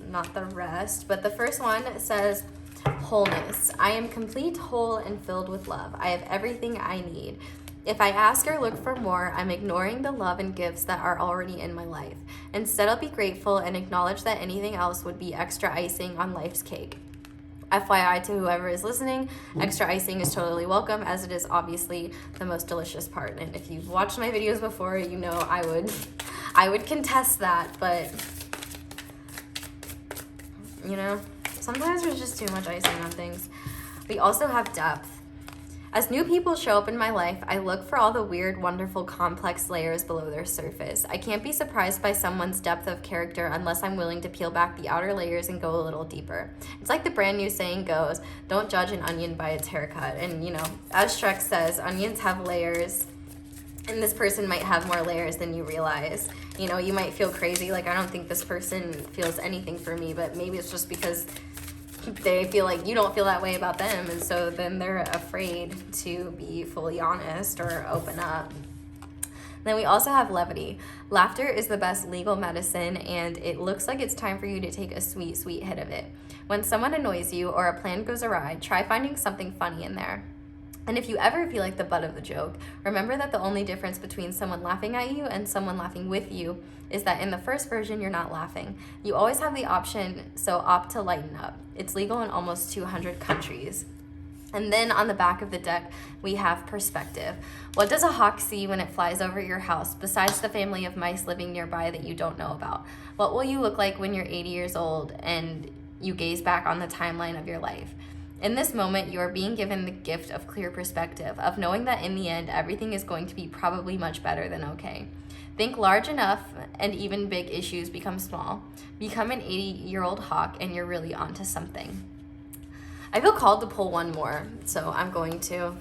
not the rest. But the first one says, wholeness. I am complete, whole, and filled with love. I have everything I need. If I ask or look for more, I'm ignoring the love and gifts that are already in my life. Instead, I'll be grateful and acknowledge that anything else would be extra icing on life's cake. FYI to whoever is listening, extra icing is totally welcome, as it is obviously the most delicious part. And if you've watched my videos before, you know I would contest that, but you know, sometimes there's just too much icing on things. We also have depth. As new people show up in my life, I look for all the weird, wonderful, complex layers below their surface. I can't be surprised by someone's depth of character unless I'm willing to peel back the outer layers and go a little deeper. It's like the brand new saying goes, don't judge an onion by its haircut. And you know, as Shrek says, onions have layers, and this person might have more layers than you realize. You know, you might feel crazy, like I don't think this person feels anything for me, but maybe it's just because they feel like you don't feel that way about them, and so then they're afraid to be fully honest or open up. Then we also have levity. Laughter is the best legal medicine, and it looks like it's time for you to take a sweet, sweet hit of it. When someone annoys you or a plan goes awry, try finding something funny in there. And if you ever feel like the butt of the joke, remember that the only difference between someone laughing at you and someone laughing with you is that in the first version, you're not laughing. You always have the option, so opt to lighten up. It's legal in almost 200 countries. And then on the back of the deck, we have perspective. What does a hawk see when it flies over your house, besides the family of mice living nearby that you don't know about? What will you look like when you're 80 years old and you gaze back on the timeline of your life? In this moment, you are being given the gift of clear perspective, of knowing that in the end, everything is going to be probably much better than okay. Think large enough and even big issues become small. Become an 80-year-old hawk and you're really onto something. I feel called to pull one more, so I'm going to.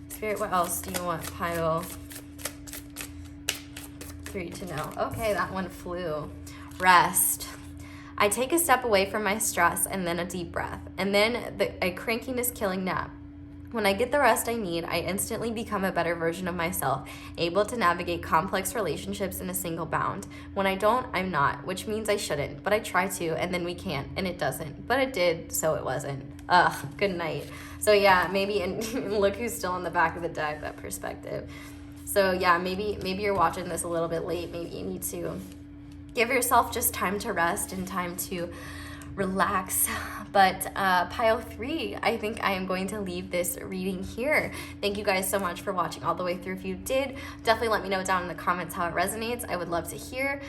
Spirit, what else do you want pile 3 to know? Okay, that one flew. Rest. I take a step away from my stress and then a deep breath, and then a crankiness killing nap. When I get the rest I need, I instantly become a better version of myself, able to navigate complex relationships in a single bound. When I don't, I'm not, which means I shouldn't, but I try to, and then we can't, and it doesn't. But it did, so it wasn't. Ugh, good night. So yeah, maybe, and look who's still in the back of the deck, that perspective. So yeah, maybe you're watching this a little bit late. Maybe you need to give yourself just time to rest and time to relax. But pile 3, I think I am going to leave this reading here. Thank you guys so much for watching all the way through. If you did, definitely let me know down in the comments how it resonates. I would love to hear.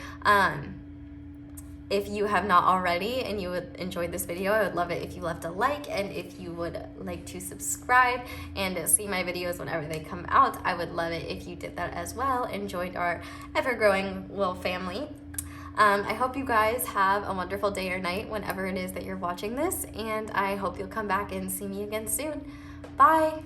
If you have not already and you would enjoyed this video, I would love it if you left a like, and if you would like to subscribe and see my videos whenever they come out, I would love it if you did that as well and joined our ever-growing little family. I hope you guys have a wonderful day or night whenever it is that you're watching this, and I hope you'll come back and see me again soon. Bye!